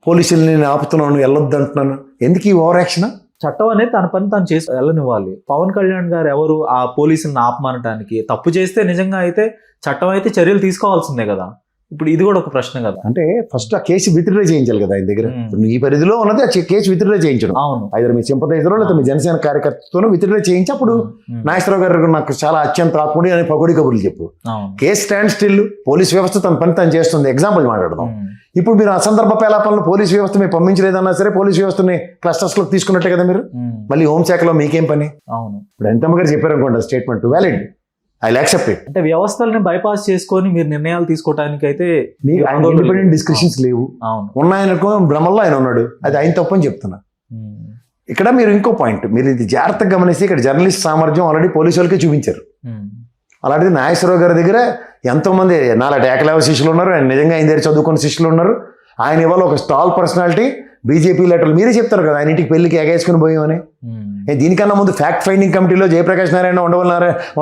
పోలీసుల్ని నేను ఆపుతున్నాను, వెళ్ళొద్దు అంటున్నాను, ఎందుకు ఈ ఓవర్ యాక్షన్? చట్టం అనేది తన పని తను చేసి వెళ్ళనివ్వాలి. పవన్ కళ్యాణ్ గారు ఎవరు ఆ పోలీసులను ఆపమనటానికి? తప్పు చేస్తే నిజంగా అయితే చట్టం అయితే చర్యలు తీసుకోవాల్సిందే కదా. ఇప్పుడు ఇది కూడా ఒక ప్రశ్న కదా. అంటే ఫస్ట్ ఆ కేసు విత్డ్రా చేయించాలి కదా ఆయన దగ్గర. ఈ పరిధిలో ఉన్నది ఆ కేసు విత్డ్రా చేయించడం. అవును, ఐదర్ మీ సింపథైజరో లేదా మీ జనసేన కార్యకర్తతో విత్డ్రా చేయించి అప్పుడు నాగేశ్వరరావు గారు నాకు చాలా అత్యంత ఆత్ముడి అని పకోడి కబుర్లు చెప్పు. కేసు స్టాండ్ స్టిల్, పోలీస్ వ్యవస్థ తన పని తను చేస్తుంది. ఎగ్జాంపుల్ మాట్లాడదాం. ఇప్పుడు మీరు అసందర్భ పేలాపనలు పోలీస్ వ్యవస్థ మీరు పంపించలేదన్నా సరే పోలీస్ వ్యవస్థని క్లస్టర్స్ లో తీసుకున్నట్టే కదా మీరు. మళ్ళీ హోంశాఖలో మీకేం పని? అవును, ఇప్పుడు ఎంతమ్మ గారు చెప్పారు అనుకోండి, statement valid, I accept it. అంటే వ్యవస్థల్ని బైపాస్ చేసుకొని మీరు నిర్ణయాలు తీసుకోవడానికి అయితే ఇండిపెండెంట్ డిస్కషన్స్ లేవు. ఉన్నాయనుకో భ్రమల్లో ఆయన ఉన్నాడు, అది ఆయన తప్పని చెప్తున్నా. ఇక్కడ మీరు ఇంకో పాయింట్, మీరు ఇది జాగ్రత్తగా గమనిస్తే ఇక్కడ జర్నలిస్ట్ సామర్థ్యం ఆల్రెడీ పోలీసు వాళ్ళకే చూపించారు. అలాంటిది నాగేశ్వరరావు గారి దగ్గర ఎంతోమంది నాలాంటి ఏకలవ్య శిష్యులు ఉన్నారు, ఆయన నిజంగా ఆయన దగ్గర చదువుకున్న శిష్యులు ఉన్నారు. ఆయన ఇవాళ ఒక స్టాల్ పర్సనాలిటీ, బీజేపీ లెటర్లు మీరే చెప్తారు కదా, ఆయన ఇంటికి పెళ్లికి ఎగేసుకుని పోయామని. దీనికన్నా ముందు ఫ్యాక్ట్ ఫైండింగ్ కమిటీలో జయప్రకాష్ నారాయణ,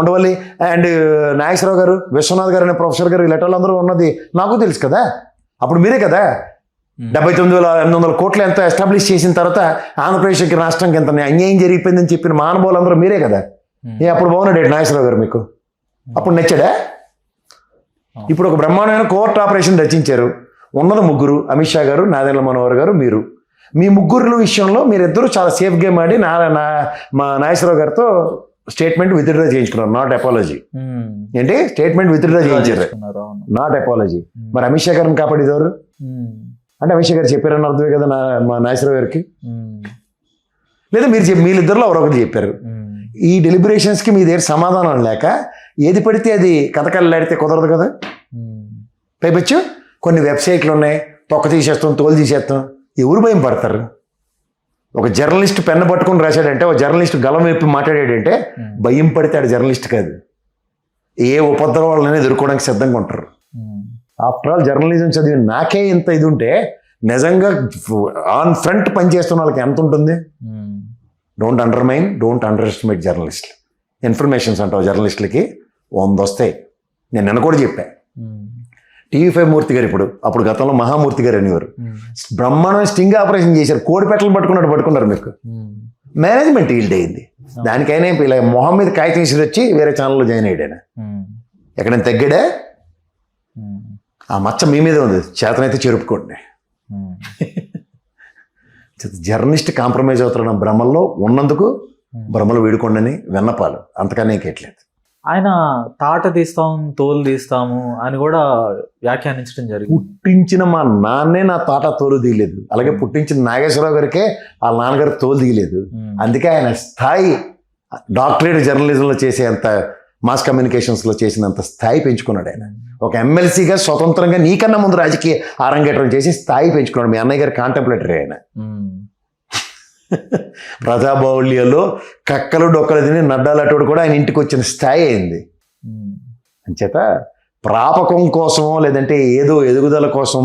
ఉండవల్లి అండ్ నాగేశ్వరరావు గారు, విశ్వనాథ్ గారు అనే ప్రొఫెసర్ గారు, ఈ లెటర్లు అందరూ ఉన్నది నాకు తెలుసు కదా. అప్పుడు మీరే కదా 79,800 కోట్లు ఎంత ఎస్టాబ్లిష్ చేసిన తర్వాత ఆంధ్రప్రదేశ్కి రాష్ట్రానికి ఎంత అన్యాయం జరిగిపోయిందని చెప్పిన మహానుభావులందరూ మీరే కదా. అప్పుడు బాగున్నాడు నాగేశ్వరరావు గారు, మీకు అప్పుడు నచ్చాడా? ఇప్పుడు ఒక బ్రహ్మాండమైన కోర్ట్ ఆపరేషన్ రచించారు. ఉన్నది ముగ్గురు, అమిత్ షా గారు, నాదెండ్ల మనోహర్ గారు, మీరు. మీ ముగ్గురు విషయంలో మీరిద్దరూ చాలా సేఫ్ గేమ్ ఆడి మా నాగేశ్వరరావు గారితో స్టేట్మెంట్ విత్డ్రా చేయించుకున్నారు. Not apology. ఏంటి స్టేట్మెంట్ విత్డ్రా చేయించారు, నాట్ అపాలజీ. మరి అమిత్ షా గారిని కాపాడేదెవరు? అంటే అమిత్ షా గారు చెప్పారని అర్థమే కదా మా నాగేశ్వరరావు గారికి. లేదా మీరు వీళ్ళిద్దరిలో ఎవరొకటి చెప్పారు. ఈ డెలిబరేషన్స్కి మీ దగ్గర సమాధానం లేక ఏది పడితే అది కథకల్లాడితే కుదరదు కదా. పైపచ్చు కొన్ని వెబ్సైట్లు ఉన్నాయి, తొక్క తీసేస్తాం, తోలు తీసేస్తాం. ఎవరు భయం పడతారు? ఒక జర్నలిస్ట్ పెన్ను పట్టుకుని రాశాడంటే, ఒక జర్నలిస్ట్ గలం వైపు మాట్లాడాడంటే భయం పడితే జర్నలిస్ట్ కాదు, ఏ ఉపద్రవాళ్ళని ఎదుర్కోవడానికి సిద్ధంగా ఉంటారు. ఆఫ్టర్ ఆల్ జర్నలిజం చదివి నాకే ఇంత ఇది ఉంటే నిజంగా ఆన్ ఫ్రంట్ పనిచేస్తున్న వాళ్ళకి ఎంత ఉంటుంది? Don't undermine, don't under estimate జర్నలిస్టులు. ఇన్ఫర్మేషన్స్ అంటావు జర్నలిస్టులకి 100 వస్తాయి. నేను నిన్న కూడా చెప్పా. TV5 మూర్తి గారు, అప్పుడు గతంలో మహామూర్తి గారు అనేవారు, బ్రహ్మాండమైన స్టింగ్ ఆపరేషన్ చేశారు. కోడి పెట్టలు పట్టుకున్నారు మీకు. మేనేజ్మెంట్ ఈల్డ్ అయింది. దానికైనా ఇలా మొహం మీద కాగితం తీసి వచ్చి వేరే ఛానల్లో జాయిన్ అయ్యాడు. ఎక్కడైనా తగ్గాడా? ఆ మచ్చ మీ మీద ఉంది, చేతనైతే చెరుపుకోండి. జర్నలిస్ట్ కాంప్రమైజ్ అవుతున్న భ్రమల్లో ఉన్నందుకు భ్రమలు వీడుకోండి విన్నపాలు, అంతకన్నా ఇంకెట్లేదు. ఆయన తాట తీస్తాం, తోలు తీస్తాము అని కూడా వ్యాఖ్యానించడం జరిగింది. పుట్టించిన మా నాన్నే నా తాట తోలు తీయలేదు, అలాగే పుట్టించిన నాగేశ్వరరావు గారికే వాళ్ళ నాన్నగారు తోలు తీయలేదు. అందుకే ఆయన స్థాయి డాక్టరేట్ జర్నలిజంలో చేసేంత, మాస్ కమ్యూనికేషన్స్లో చేసినంత స్థాయి పెంచుకున్నాడు ఆయన. ఒక ఎమ్మెల్సీగా స్వతంత్రంగా నీకన్నా ముందు రాజకీయ ఆరంగేట్రం చేసి స్థాయి పెంచుకున్నాడు. మీ అన్నయ్య గారి కాంటెంప్లేటరీ ఆయన. ప్రజాబాహుళ్యంలో కక్కలు డొక్కలు తిని నడ్డాలటోడు కూడా ఆయన ఇంటికి వచ్చిన స్థాయి అయింది. అంచేత ప్రాపకం కోసమో లేదంటే ఏదో ఎదుగుదల కోసం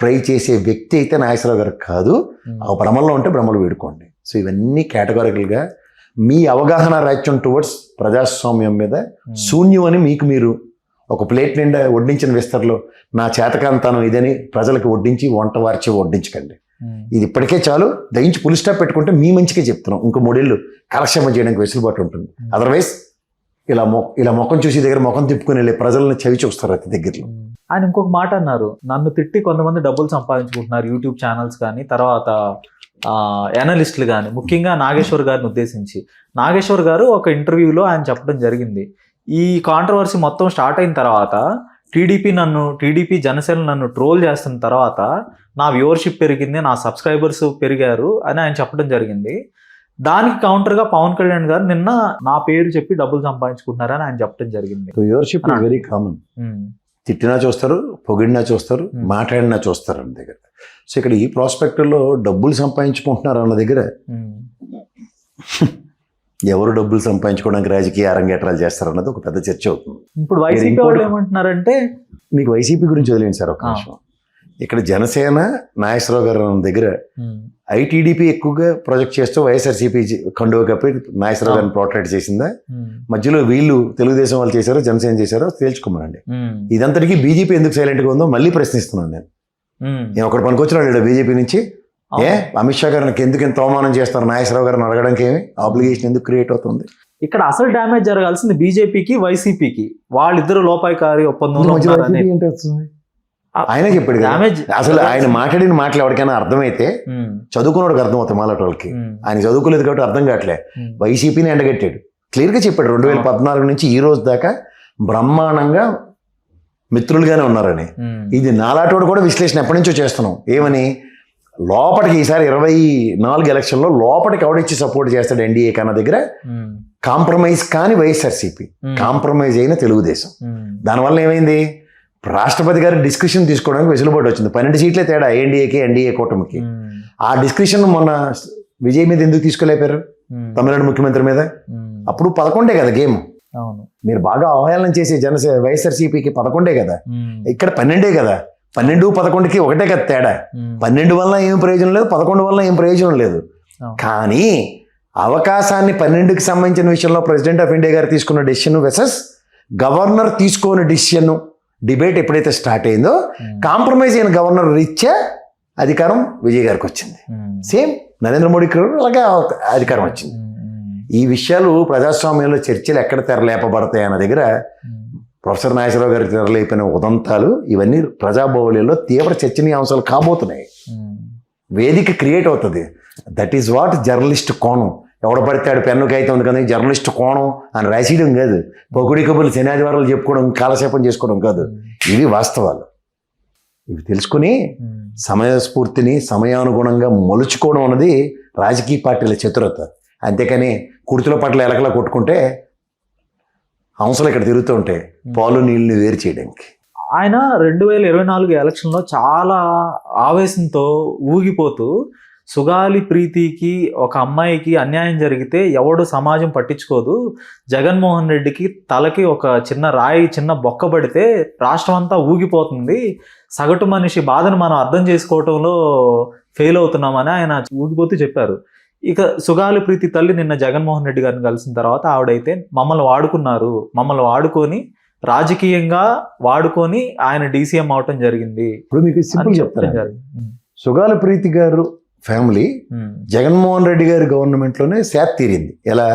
ట్రై చేసే వ్యక్తి అయితే నాగేశ్వరరావు గారు కాదు. ఆ భ్రమల్లో ఉంటే భ్రమలు వీడుకోండి. సో ఇవన్నీ కేటగారికల్గా మీ అవగాహన రాజ్యం టువర్డ్స్ ప్రజాస్వామ్యం మీద శూన్యం అని మీకు మీరు ఒక ప్లేట్ నిండా వడ్డించిన విస్తరలో నా చేతకాంతానం ఇదని ప్రజలకు వడ్డించి వంట వార్చి వడ్డించకండి. ఇది ఇప్పటికే చాలు, దయించి పులి స్టాప్ పెట్టుకుంటే మీ మంచిగా చెప్తున్నాం. ఇంకో 3 ఏళ్ళు కాలక్షేమం చేయడానికి వెసులుబాటు ఉంటుంది. అదర్వైజ్ ఇలా ముఖం చూసి దగ్గర ముఖం తిప్పుకుని వెళ్ళే ప్రజలను చవి చూస్తారు అతి దగ్గరలో. ఆయన ఇంకొక మాట అన్నారు, నన్ను తిట్టి కొంతమంది డబ్బులు సంపాదించుకుంటున్నారు యూట్యూబ్ ఛానల్స్ కానీ, తర్వాత ఎనలిస్టులు కానీ, ముఖ్యంగా నాగేశ్వర్ గారిని ఉద్దేశించి. నాగేశ్వర్ గారు ఒక ఇంటర్వ్యూలో ఆయన చెప్పడం జరిగింది, ఈ కాంట్రవర్సీ మొత్తం స్టార్ట్ అయిన తర్వాత టీడీపీ జనసేన నన్ను ట్రోల్ చేస్తున్న తర్వాత నా వ్యూవర్షిప్ పెరిగింది, నా సబ్స్క్రైబర్స్ పెరిగారు అని ఆయన చెప్పడం జరిగింది. దానికి కౌంటర్గా పవన్ కళ్యాణ్ గారు నిన్న నా పేరు చెప్పి డబ్బులు సంపాదించుకుంటున్నారని ఆయన చెప్పడం జరిగింది. Viewership is very common. తిట్టినా చూస్తారు, పొగిడినా చూస్తారు, మాట్లాడినా చూస్తారు అన్న దగ్గర. సో ఇక్కడ ఈ ప్రాస్పెక్టుల్లో డబ్బులు సంపాదించుకుంటున్నారు అన్న దగ్గర ఎవరు డబ్బులు సంపాదించుకోవడానికి రాజకీయ అరంగేట్రాలు చేస్తారు అన్నది ఒక పెద్ద చర్చ అవుతుంది. ఇప్పుడు వైసీపీ వాళ్ళు ఏమంటున్నారంటే, మీకు వైసీపీ గురించి వదిలేండి సార్ ఒక నిమిషం. ఇక్కడ జనసేన నాగేశ్వరరావు గారు దగ్గర ఐటీడీపీ ఎక్కువగా ప్రొజెక్ట్ చేస్తూ వైఎస్ఆర్సీపీ కండువ కప్పి నాగేశ్వరరావు గారిని పోర్ట్రేట్ చేసిందా, మధ్యలో వీళ్ళు తెలుగుదేశం వాళ్ళు చేశారో జనసేన చేశారో తేల్చుకోమనండి. ఇదంతటికీ బీజేపీ ఎందుకు సైలెంట్గా ఉందో మళ్ళీ ప్రశ్నిస్తున్నాను నేను ఒకటి పనికొచ్చినాడు బీజేపీ నుంచి. అమిత్ షా గారికి ఎందుకు ఇంత అవమానం చేస్తారు నాగేశ్వరరావు గారిని అడగడానికి ఏమి ఆబ్లిగేషన్ ఎందుకు క్రియేట్ అవుతుంది? ఇక్కడ అసలు డ్యామేజ్ జరగాల్సింది బీజేపీకి వైసీపీకి, వాళ్ళిద్దరు లోపాయికారి ఒప్పందంలో ఆయన చెప్పాడు అసలు ఆయన మాట్లాడిన మాటలు ఎవరికైనా అర్థమైతే చదువుకున్నోడికి అర్థం అవుతాయి మాలాంటి వాళ్ళకి. ఆయన చదువుకోలేదు కాబట్టి అర్థం కావట్లే. వైసీపీని ఎండగట్టాడు, క్లియర్గా చెప్పాడు 2014 నుంచి ఈ రోజు దాకా బ్రహ్మాండంగా మిత్రులుగానే ఉన్నారని. ఇది నాలాటోడు కూడా విశ్లేషణ ఎప్పటి నుంచో చేస్తున్నాం. ఏమని లోపలికి ఈసారి 24 ఎలక్షన్లో లోపలికి ఎవడిచ్చి సపోర్ట్ చేస్తాడు ఎన్డీఏ కన్నా దగ్గర కాంప్రమైజ్ కాని వైఎస్ఆర్సీపీ, కాంప్రమైజ్ అయిన తెలుగుదేశం. దానివల్ల ఏమైంది, రాష్ట్రపతి గారి డిస్కషన్ తీసుకోవడానికి వెసులుబాటు వచ్చింది. 12 సీట్లే తేడా ఎన్డీఏకి ఎన్డీఏ కూటమికి. ఆ డిస్కషన్ మొన్న విజయ్ మీద ఎందుకు తీసుకోలేపారు, తమిళనాడు ముఖ్యమంత్రి మీద? అప్పుడు 11 కదా గేమ్. మీరు బాగా అవహేళన చేసే వైఎస్ఆర్సీపీకి 11 కదా, ఇక్కడ 12 కదా. 12-11కి ఒకటే కదా తేడా. 12 వల్ల ఏం ప్రయోజనం లేదు, 11 వల్ల ఏం ప్రయోజనం లేదు. కానీ అవకాశాన్ని 12కి సంబంధించిన విషయంలో ప్రెసిడెంట్ ఆఫ్ ఇండియా గారు తీసుకున్న డెసిషన్ వెసెస్ గవర్నర్ తీసుకున్న డెసిషన్ డిబేట్ ఎప్పుడైతే స్టార్ట్ అయిందో కాంప్రమైజ్ అయిన గవర్నర్ రీత్యా అధికారం విజయ్ గారికి వచ్చింది. సేమ్ నరేంద్ర మోడీ అలాగే అధికారం వచ్చింది. ఈ విషయాలు ప్రజాస్వామ్యంలో చర్చలు ఎక్కడ తెరలేపబడతాయి అన్న దగ్గర ప్రొఫెసర్ నాగేశ్వరరావు గారికి తెరలేపిన ఉదంతాలు ఇవన్నీ ప్రజాబౌల్యంలో తీవ్ర చర్చనీయాంశాలు కాబోతున్నాయి. వేదిక క్రియేట్ అవుతుంది. దట్ ఈస్ వాట్ జర్నలిస్ట్ కోణం. ఎవడ పడితే పెన్ను కాగితం ఉంది కదా జర్నలిస్ట్ కోణం అని రాసేయడం కాదు, పొగుడి కబుర్లు శనివారాలు చెప్పుకోవడం, కాలక్షేపం చేసుకోవడం కాదు. ఇవి వాస్తవాలు. ఇవి తెలుసుకుని సమయస్ఫూర్తిని సమయానుగుణంగా మలుచుకోవడం అన్నది రాజకీయ పార్టీల చతురత. అంతేకాని కుర్తుల పట్ల ఎలకలా కొట్టుకుంటే హంసలు ఇక్కడ తిరుగుతూ ఉంటాయి, పాలు నీళ్ళని వేరు చేయడానికి. ఆయన 2024 ఎలక్షన్లో చాలా ఆవేశంతో ఊగిపోతూ సుగాలి ప్రీతికి ఒక అమ్మాయికి అన్యాయం జరిగితే ఎవడు సమాజం పట్టించుకోదు, జగన్మోహన్ రెడ్డికి తలకి ఒక చిన్న రాయి చిన్న బొక్క పడితే రాష్ట్రం అంతా ఊగిపోతుంది, సగటు మనిషి బాధను మనం అర్థం చేసుకోవటంలో ఫెయిల్ అవుతున్నామని ఆయన ఊగిపోతూ చెప్పారు. ఇక సుగాలి ప్రీతి తల్లి నిన్న జగన్మోహన్ రెడ్డి గారిని కలిసిన తర్వాత ఆవిడైతే మమ్మల్ని వాడుకున్నారు, మమ్మల్ని వాడుకొని రాజకీయంగా వాడుకొని ఆయన డీసీఎం అవటం జరిగింది. ఇప్పుడు మీకు సింపుల్ చెప్తాను, సుగాలి ప్రీతి గారు ఫ్యామిలీ జగన్మోహన్ రెడ్డి గారి గవర్నమెంట్ లోనే శాప్ తీరింది. ఎలా,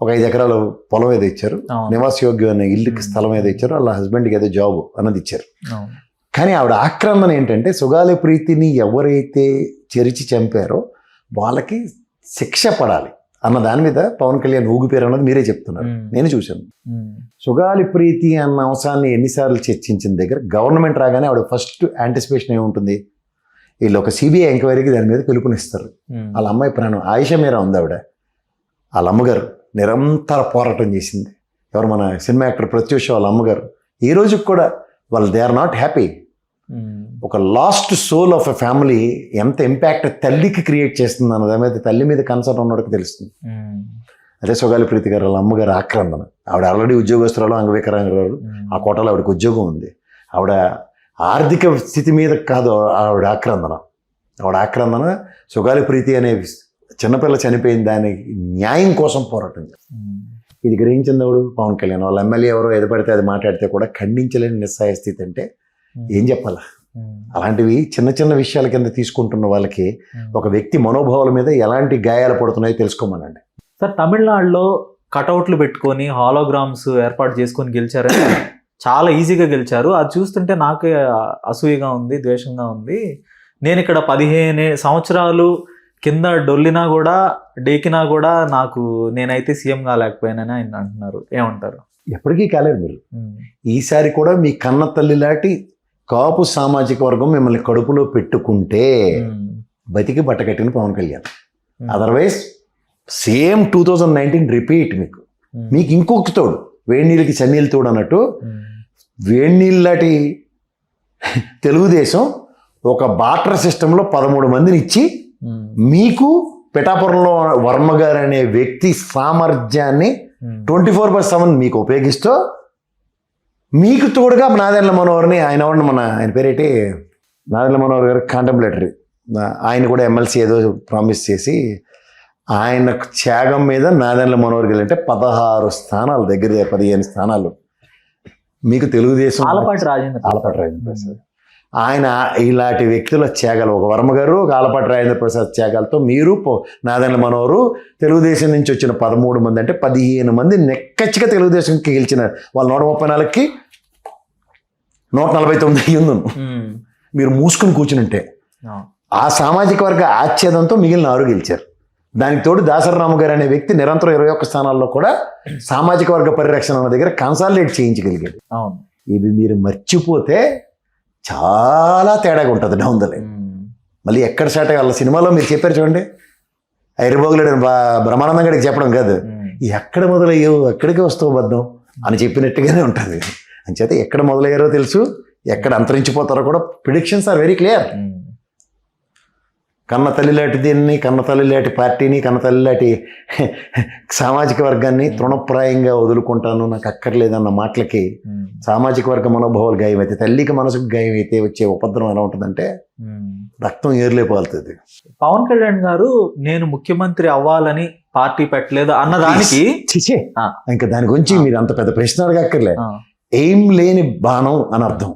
ఒక 5 ఎకరాల పొలం ఏదో ఇచ్చారు, నివాసయోగ్యమైన ఇల్లుకి స్థలం ఏదో ఇచ్చారు, వాళ్ళ హస్బెండ్కి ఏదో జాబ్ అన్నది ఇచ్చారు. కానీ ఆవిడ ఆక్రమణ ఏంటంటే సుగాలి ప్రీతిని ఎవరైతే చెరిచి చంపారో వాళ్ళకి శిక్ష పడాలి అన్న దాని మీద పవన్ కళ్యాణ్ ఊగిపోయారు అన్నది మీరే చెప్తున్నారు, నేను చూశాను. సుగాలి ప్రీతి అన్న అంశాన్ని ఎన్నిసార్లు చర్చించిన దగ్గర గవర్నమెంట్ రాగానే ఆవిడ ఫస్ట్ యాంటిసిపేషన్ ఏముంటుంది, వీళ్ళు ఒక సిబిఐ ఎంక్వైరీకి దాని మీద పిలుపునిస్తారు. వాళ్ళ అమ్మాయి ప్రాణం ఆయిషా మీరా ఉంది, ఆవిడ వాళ్ళ అమ్మగారు నిరంతర పోరాటం చేసింది. ఎవరు, మన సినిమా యాక్టర్ ప్రత్యూష వాళ్ళ అమ్మగారు. ఈ రోజుకి కూడా వాళ్ళు దే ఆర్ నాట్ హ్యాపీ. ఒక lost soul of a family ఎంత ఇంపాక్ట్ తల్లికి క్రియేట్ చేస్తుంది అన్న దాని మీద తల్లి మీద కన్సర్న్ ఉన్నోడికి తెలుస్తుంది. అదే సుగాలి ప్రీతి గారు వాళ్ళ అమ్మగారు ఆక్రందన. ఆవిడ ఆల్రెడీ ఉద్యోగస్తురాలు, అంగవికలాంగురాలు, ఆ కోటలో ఆవిడకి ఉద్యోగం ఉంది. ఆవిడ ఆర్థిక స్థితి మీద కాదు ఆవిడ ఆక్రందన. ఆవిడ ఆక్రందన సుగాలి ప్రీతి అనే చిన్నపిల్ల చనిపోయిన దానికి న్యాయం కోసం పోరాటం చేస్తుంది. ఇది గ్రహించింది ఎవడు, పవన్ కళ్యాణ్. వాళ్ళ ఎమ్మెల్యే ఎవరో ఏది పడితే అది మాట్లాడితే కూడా ఖండించలేని నిస్సహాయ స్థితి అంటే ఏం చెప్పాలా? అలాంటివి చిన్న చిన్న విషయాల కింద తీసుకుంటున్న వాళ్ళకి ఒక వ్యక్తి మనోభావాల మీద ఎలాంటి గాయాలు పడుతున్నాయో తెలుసుకోమనండి. సార్, తమిళనాడులో కటౌట్లు పెట్టుకొని హాలోగ్రామ్స్ ఏర్పాటు చేసుకొని గెలిచారని చాలా ఈజీగా గెలిచారు. అది చూస్తుంటే నాకే అసూయగా ఉంది, ద్వేషంగా ఉంది. నేను ఇక్కడ 15 సంవత్సరాలు కింద డొల్లినా కూడా డేకినా కూడా నేనైతే సీఎం కాలేకపోయానని ఆయన అంటున్నారు. ఏమంటారు? ఎప్పటికీ కాలేదు మీరు. ఈసారి కూడా మీ కన్న తల్లి లాంటి కాపు సామాజిక వర్గం మిమ్మల్ని కడుపులో పెట్టుకుంటే బతికి బట్టకట్టిన Pawan Kalyan. Otherwise same 2019 repeat. మీకు ఇంకొక తోడు, వేడి నీళ్ళకి చన్నీళ్ళు తోడు అన్నట్టు వేణీళ్ళటి తెలుగుదేశం ఒక బార్టర్ సిస్టంలో 13 మందిని ఇచ్చి మీకు పిఠాపురంలో వర్మ గారు అనే వ్యక్తి సామర్థ్యాన్ని 24/7 మీకు ఉపయోగిస్తూ మీకు తోడుగా నాదెండ్ల మనోహర్ని ఆయన పేరేంటి నాదెండ్ల మనోహర్ గారు కాంటెంప్లేటరీ, ఆయన కూడా ఎమ్మెల్సీ ఏదో ప్రామిస్ చేసి ఆయన త్యాగం మీద నాదెండ్ల మనోహర్ గారు అంటే 16 స్థానాలు, దగ్గర 15 స్థానాలు మీకు తెలుగుదేశం ఆలపాటి రాజేంద్ర ప్రసాద్. ఆయన ఇలాంటి వ్యక్తుల త్యాగాలు, ఒక వర్మ గారు, ఒక ఆలపాటి రాజేంద్ర ప్రసాద్ త్యాగాలతో మీరు నాదెండ్ల మనోహరు తెలుగుదేశం నుంచి వచ్చిన 13 మంది అంటే 15 మంది నెక్కచ్చిగా తెలుగుదేశంకి గెలిచిన వాళ్ళు 134కి 149 అయ్యింది. మీరు మూసుకుని కూర్చుంటే ఆ సామాజిక వర్గ ఆచ్ఛేదంతో మిగిలిన 6 గెలిచారు. దానికి తోడు దాసరి రాము గారు అనే వ్యక్తి నిరంతరం 21 స్థానాల్లో కూడా సామాజిక వర్గ పరిరక్షణ అన్న దగ్గర కన్సాలిడేట్ చేయించగలిగాడు. ఇవి మీరు మర్చిపోతే చాలా తేడాగా ఉంటుంది డౌన్ ద లైన్. మళ్ళీ ఎక్కడ స్టార్ట్ వాళ్ళ సినిమాలో మీరు చెప్పారు చూడండి, ఐరబాగులేడు బ్రహ్మానందం గడికి చెప్పడం కాదు, ఎక్కడ మొదలయ్యావు ఎక్కడికి వస్తావు బద్దం అని చెప్పినట్టుగానే ఉంటుంది. అంచేత ఎక్కడ మొదలయ్యారో తెలుసు, ఎక్కడ అంతరించిపోతారో కూడా ప్రిడిక్షన్స్ ఆర్ వెరీ క్లియర్. కన్న తల్లిలాంటి దీన్ని, కన్న తల్లిలాంటి పార్టీని, కన్న తల్లిలాంటి సామాజిక వర్గాన్ని తృణప్రాయంగా వదులుకుంటాను, నాకు అక్కర్లేదన్న మాటలకి సామాజిక వర్గ మనోభావాలు గాయమైతే, తల్లికి మనసుకు గాయమైతే వచ్చే ఉపద్రవం ఎలా ఉంటుందంటే రక్తం ఏర్లేపోతుంది. పవన్ కళ్యాణ్ గారు నేను ముఖ్యమంత్రి అవ్వాలని పార్టీ పెట్టలేదు అన్నదానికి ఇంకా దాని గురించి మీరు అంత పెద్ద ప్రశ్న అడగక్కర్లే. ఏం లేని బాణం అని అర్థం.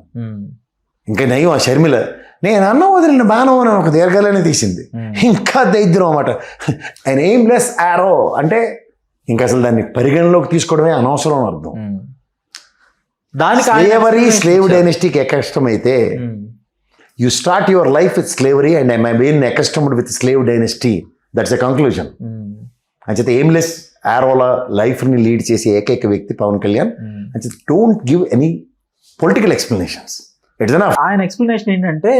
ఇంకా నయం ఆ షర్మిల నేను అన్నం వదిలిన బాణం అని ఒక దీర్ఘాలనే తీసింది. ఇంకా దైద్యం అన్నమాట. ఆయన ఎయిమ్ లెస్ యారో అంటే ఇంకా అసలు దాన్ని పరిగణలోకి తీసుకోవడమే అనవసరం అని అర్థం. దానికి స్లేవ్ డైనస్టీకి కష్టమైతే you start your life with slavery and I my been accustomed with slave dynasty. That's a conclusion. అంచేత ఎయిమ్లెస్ యారోల లైఫ్ని లీడ్ చేసే ఏకైక వ్యక్తి పవన్ కళ్యాణ్. అంచేత don't give any political explanations. ఆయన ఎక్స్ప్లెనేషన్ ఏంటంటే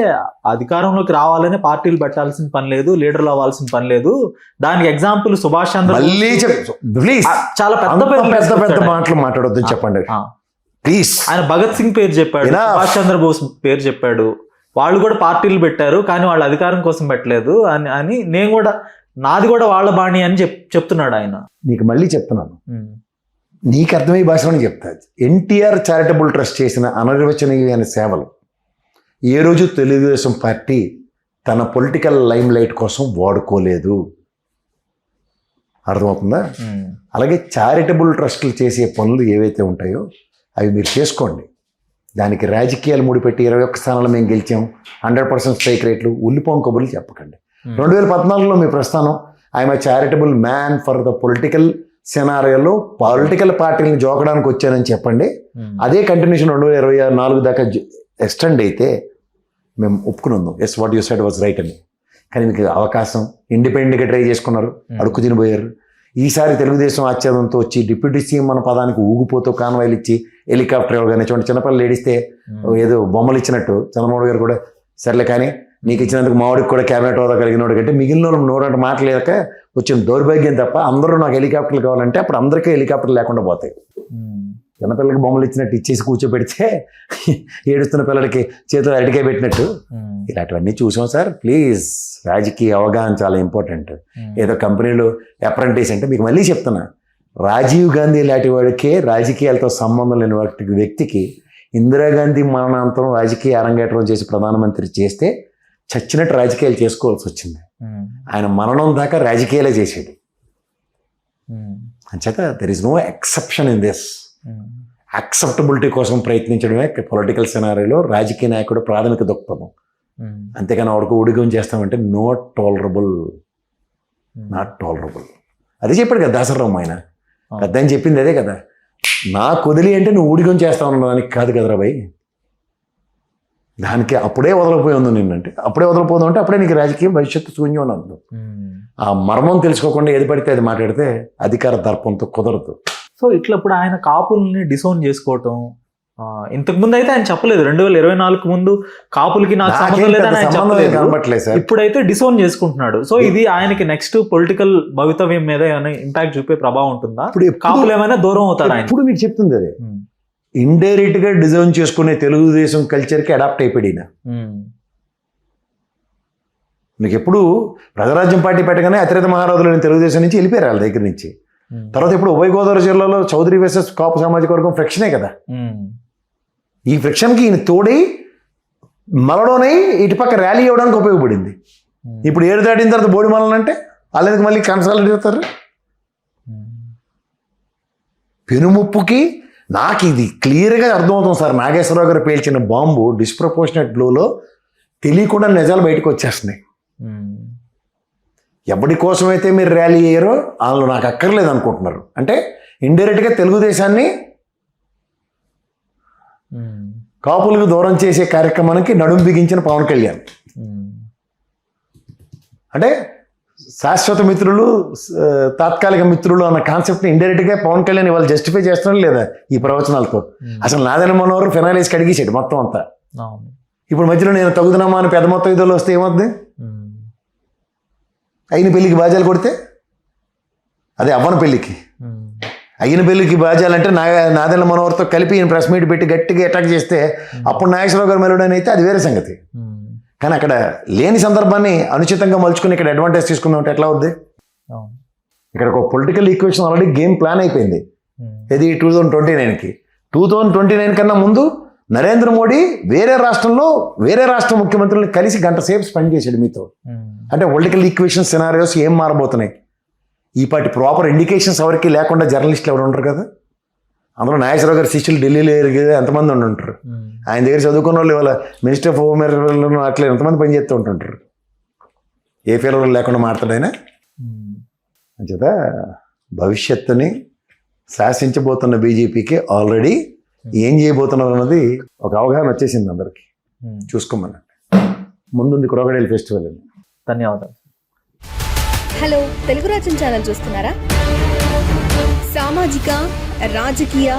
అధికారంలోకి రావాలని పార్టీలు పెట్టాల్సిన పని లేదు, లీడర్లు అవ్వాల్సిన పని లేదు. దానికి ఎగ్జాంపుల్ సుభాష్ చంద్ర ప్లీజ్ చాలా పెద్ద మాటలు మాట్లాడొద్దు చెప్పండి ప్లీజ్. ఆయన భగత్ సింగ్ పేరు చెప్పాడు, సుభాష్ చంద్రబోస్ పేరు చెప్పాడు. వాళ్ళు కూడా పార్టీలు పెట్టారు కానీ వాళ్ళు అధికారం కోసం పెట్టలేదు అని నేను కూడా నాది కూడా వాళ్ళ బాణి అని చెప్తున్నాడు ఆయన. నీకు మళ్ళీ చెప్తున్నాను, నీకు అర్థమయ్యే భాషలోనే చెప్తా. ఎన్టీఆర్ చారిటబుల్ ట్రస్ట్ చేసిన అనిర్వచనీయమైన సేవలు ఏ రోజు తెలుగుదేశం పార్టీ తన పొలిటికల్ లైమ్ లైట్ కోసం వాడుకోలేదు. అర్థమవుతుందా? అలాగే చారిటబుల్ ట్రస్టులు చేసే పనులు ఏవైతే ఉంటాయో అవి మీరు చేసుకోండి. దానికి రాజకీయాలు ముడిపెట్టి 21 స్థానాలు మేము గెలిచాం, 100% స్ట్రైక్ రేట్లు, ఉల్లిపోం కబుర్లు చెప్పకండి. 2014లో మీ ప్రస్థానం I'm a charitable man for the political సెనారియోలో పొలిటికల్ పార్టీలను జోకడానికి వచ్చానని చెప్పండి. అదే కంటిన్యూషన్ 2024 దాకా ఎక్స్టెండ్ అయితే మేము ఒప్పుకున్నాం. Yes, what you said was right అని. కానీ మీకు అవకాశం, ఇండిపెండెంట్గా ట్రై చేసుకున్నారు, అడుక్కు తినిపోయారు. ఈసారి తెలుగుదేశం ఆచ్ఛేదంతో వచ్చి డిప్యూటీ సీఎం అన్న పదానికి ఊగిపోతూ కాన్వాయిలు ఇచ్చి హెలికాప్టర్ ఇవ్వగానే చూడండి, చిన్నపిల్లలు ఏడిస్తే ఏదో బొమ్మలు ఇచ్చినట్టు చంద్రబాబు గారు కూడా సర్లే కానీ నీకు ఇచ్చినందుకు మావాడికి కూడా క్యాబినెట్ హోదా కలిగినోడు కంటే మిగిలిన వాళ్ళు నోరంటే మాట్లాడలేక వచ్చిన దౌర్భాగ్యం తప్ప. అందరూ నాకు హెలికాప్టర్లు కావాలంటే అప్పుడు అందరికీ హెలికాప్టర్లు లేకుండా పోతాయి. చిన్నపిల్లలకి బొమ్మలు ఇచ్చినట్టు ఇచ్చేసి కూర్చోబెడితే ఏడుస్తున్న పిల్లలకి చేతులు అరటికాయ పెట్టినట్టు ఇలాంటివన్నీ చూసాం సార్. ప్లీజ్, రాజకీయ అవగాహన చాలా ఇంపార్టెంట్. ఏదో కంపెనీలో అప్రెంటిస్ అంటే మీకు మళ్ళీ చెప్తున్నా, రాజీవ్ గాంధీ లాంటి వాడికే రాజకీయాలతో సంబంధం లేని వ్యక్తికి ఇందిరాగాంధీ మరణాంతరం రాజకీయ అరంగేట్రం చేసి ప్రధానమంత్రి చేస్తే చచ్చినట్టు రాజకీయాలు చేసుకోవాల్సి వచ్చింది. ఆయన మరణం దాకా రాజకీయాలే చేసేది. అంచేత there is no exception in this. Acceptability కోసం ప్రయత్నించడమే పొలిటికల్ సెనారీలో రాజకీయ నాయకుడు ప్రాథమిక దృక్పథం. అంతేగాని ఆవిడకు ఉడిగం చేస్తామంటే నాట్ టాలరబుల్. అదే చెప్పాడు కదా దాసరావు. ఆయన పెద్ద అని చెప్పింది అదే కదా, నాకు వదిలి అంటే నువ్వు ఊడిగం చేస్తావు దానికి కాదు కదరా భయ్. దానికి అప్పుడే వదలపోయి ఉంది నిన్నంటే, అప్పుడే వదలపోదు అంటే అప్పుడే నీకు రాజకీయం భవిష్యత్తు శూన్యం అని అర్థం. ఆ మర్మం తెలుసుకోకుండా ఏది పడితే అది మాట్లాడితే అధికార దర్పంతో కుదరదు. సో ఇట్లా ఇప్పుడు ఆయన కాపుల్ని డిసోన్ చేసుకోవటం, ఇంతకు ముందు అయితే ఆయన చెప్పలేదు, 2024 ముందు కాపులకి నాకు సంబంధం లేదని ఆయన చెప్పలేదు. ఇప్పుడైతే డిసోన్ చేసుకుంటున్నాడు. సో ఇది ఆయనకి నెక్స్ట్ పొలిటికల్ భవితవ్యం మీద ఏమైనా ఇంపాక్ట్ చూపే ప్రభావం ఉంటుందా? కాపులు ఏమైనా దూరం అవుతారా? ఇప్పుడు మీకు చెప్తుంది అదే, ఇండైరెక్ట్గా డిజైన్ చేసుకునే తెలుగుదేశం కల్చర్కి అడాప్ట్ అయిపోయాడు ఈయన. మీకు ఎప్పుడు ప్రజారాజ్యం పార్టీ పెట్టగానే అతిరేత మహారాజులని తెలుగుదేశం నుంచి వెళ్ళిపోయారు వాళ్ళ దగ్గర నుంచి. తర్వాత ఇప్పుడు ఉభయ గోదావరి జిల్లాలో చౌదరి వర్సెస్ కాపు సామాజిక వర్గం ఫ్రిక్షనే కదా. ఈ ఫ్రిక్షన్కి ఈయన తోడై మలడోనై ఇటుపక్క ర్యాలీ అవ్వడానికి ఉపయోగపడింది. ఇప్పుడు ఏడు దాటిన తర్వాత బోడి మలనంటే వాళ్ళకి మళ్ళీ కన్సాలిడేట్ అవుతారు. పెనుముప్పుకి నాకు ఇది క్లియర్గా అర్థమవుతుంది సార్. నాగేశ్వరరావు గారు పేల్చిన బాంబు డిస్ప్రపోర్షనేట్ బ్లోలో తెలియకుండా నిజాలు బయటకు వచ్చేస్తున్నాయి. ఎవరి కోసమైతే మీరు ర్యాలీ అయ్యారో వాళ్ళు నాకు అక్కర్లేదు అనుకుంటున్నారు. అంటే ఇండైరెక్ట్గా తెలుగుదేశాన్ని కాపులకు దూరం చేసే కార్యక్రమానికి నడుం బిగించిన పవన్ కళ్యాణ్. అంటే శాశ్వత మిత్రులు, తాత్కాలిక మిత్రులు అన్న కాన్సెప్ట్ని ఇండైరెక్ట్గా పవన్ కళ్యాణ్ ఇవాళ జస్టిఫై చేస్తున్నాడు లేదా ఈ ప్రవచనాలతో. అసలు నాదైన మనోహర్ ఫినాలేసి కడిగేసాడు మొత్తం అంతా. ఇప్పుడు మధ్యలో నేను తగుదనమ్మా అని పెద్ద మొత్తం ఇదిలో వస్తే ఏమవుతుంది? అయిన పెళ్ళికి బాజాలు కొడితే అదే అవ్వన పెళ్ళికి అయిన పెళ్ళికి బాజాలంటే నాదెండ్ల మనోహర్తో కలిపి ఈయన ప్రెస్ మీట్ పెట్టి గట్టిగా అటాక్ చేస్తే అప్పుడు నాగేశ్వరరావు గారు మెలడని అయితే అది వేరే సంగతి. కానీ అక్కడ లేని సందర్భాన్ని అనుచితంగా మలుచుకుని ఇక్కడ అడ్వాంటేజ్ తీసుకుందాం అంటే ఎట్లా అవుద్ది? ఇక్కడ ఒక political equation already game plan అయిపోయింది. ఇది 2029కి. 2029 కన్నా ముందు నరేంద్ర మోడీ వేరే రాష్ట్రంలో వేరే రాష్ట్ర ముఖ్యమంత్రులను కలిసి గంట సేపు స్పెండ్ చేశాడు మీతో. అంటే పొలిటికల్ ఈక్వేషన్ సినారియోస్ ఏం మారబోతున్నాయి? ఈ పాటి ప్రాపర్ ఇండికేషన్స్ ఎవరికి లేకుండా జర్నలిస్టులు ఎవరు ఉంటారు కదా. అందులో నాగేశ్వరరావు గారి శిష్యులు ఢిల్లీలో ఎంతమంది ఉంటారు. ఆయన దగ్గర చదువుకున్న వాళ్ళు ఇవాళ మినిస్టర్ ఆఫ్ హోమ్ అఫైర్స్లో అట్లా ఎంతమంది పనిచేస్తూ ఉంటుంటారు. ఏ ఫెయిల్యూర్ లేకుండా మాట్లాడైనా అంచేత భవిష్యత్తుని శాసించబోతున్న బీజేపీకి ఆల్రెడీ ఏం చేయబోతున్నారు అన్నది ఒక అవగాహన వచ్చేసింది అందరికి. చూసుకోమని ముందుంది క్రోకడైల్ ఫెస్టివల్ అని. ధన్యవాదాలు. హలో, తెలుగు రాజ్యం ఛానల్ చూస్తున్నారా? సామాజిక, రాజకీయ,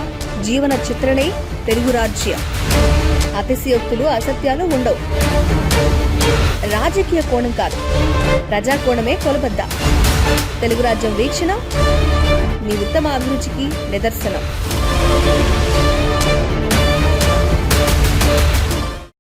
జీవన చిత్రణే తెలుగు రాజ్యం. అతిశయోక్తులు, అసత్యాలు ఉండవు. రాజకీయ కోణం కాదు, ప్రజా కోణమే కొలబద్ద. తెలుగు రాజ్యం వీక్షణ మీ ఉత్తమ అభిరుచికి నిదర్శనం.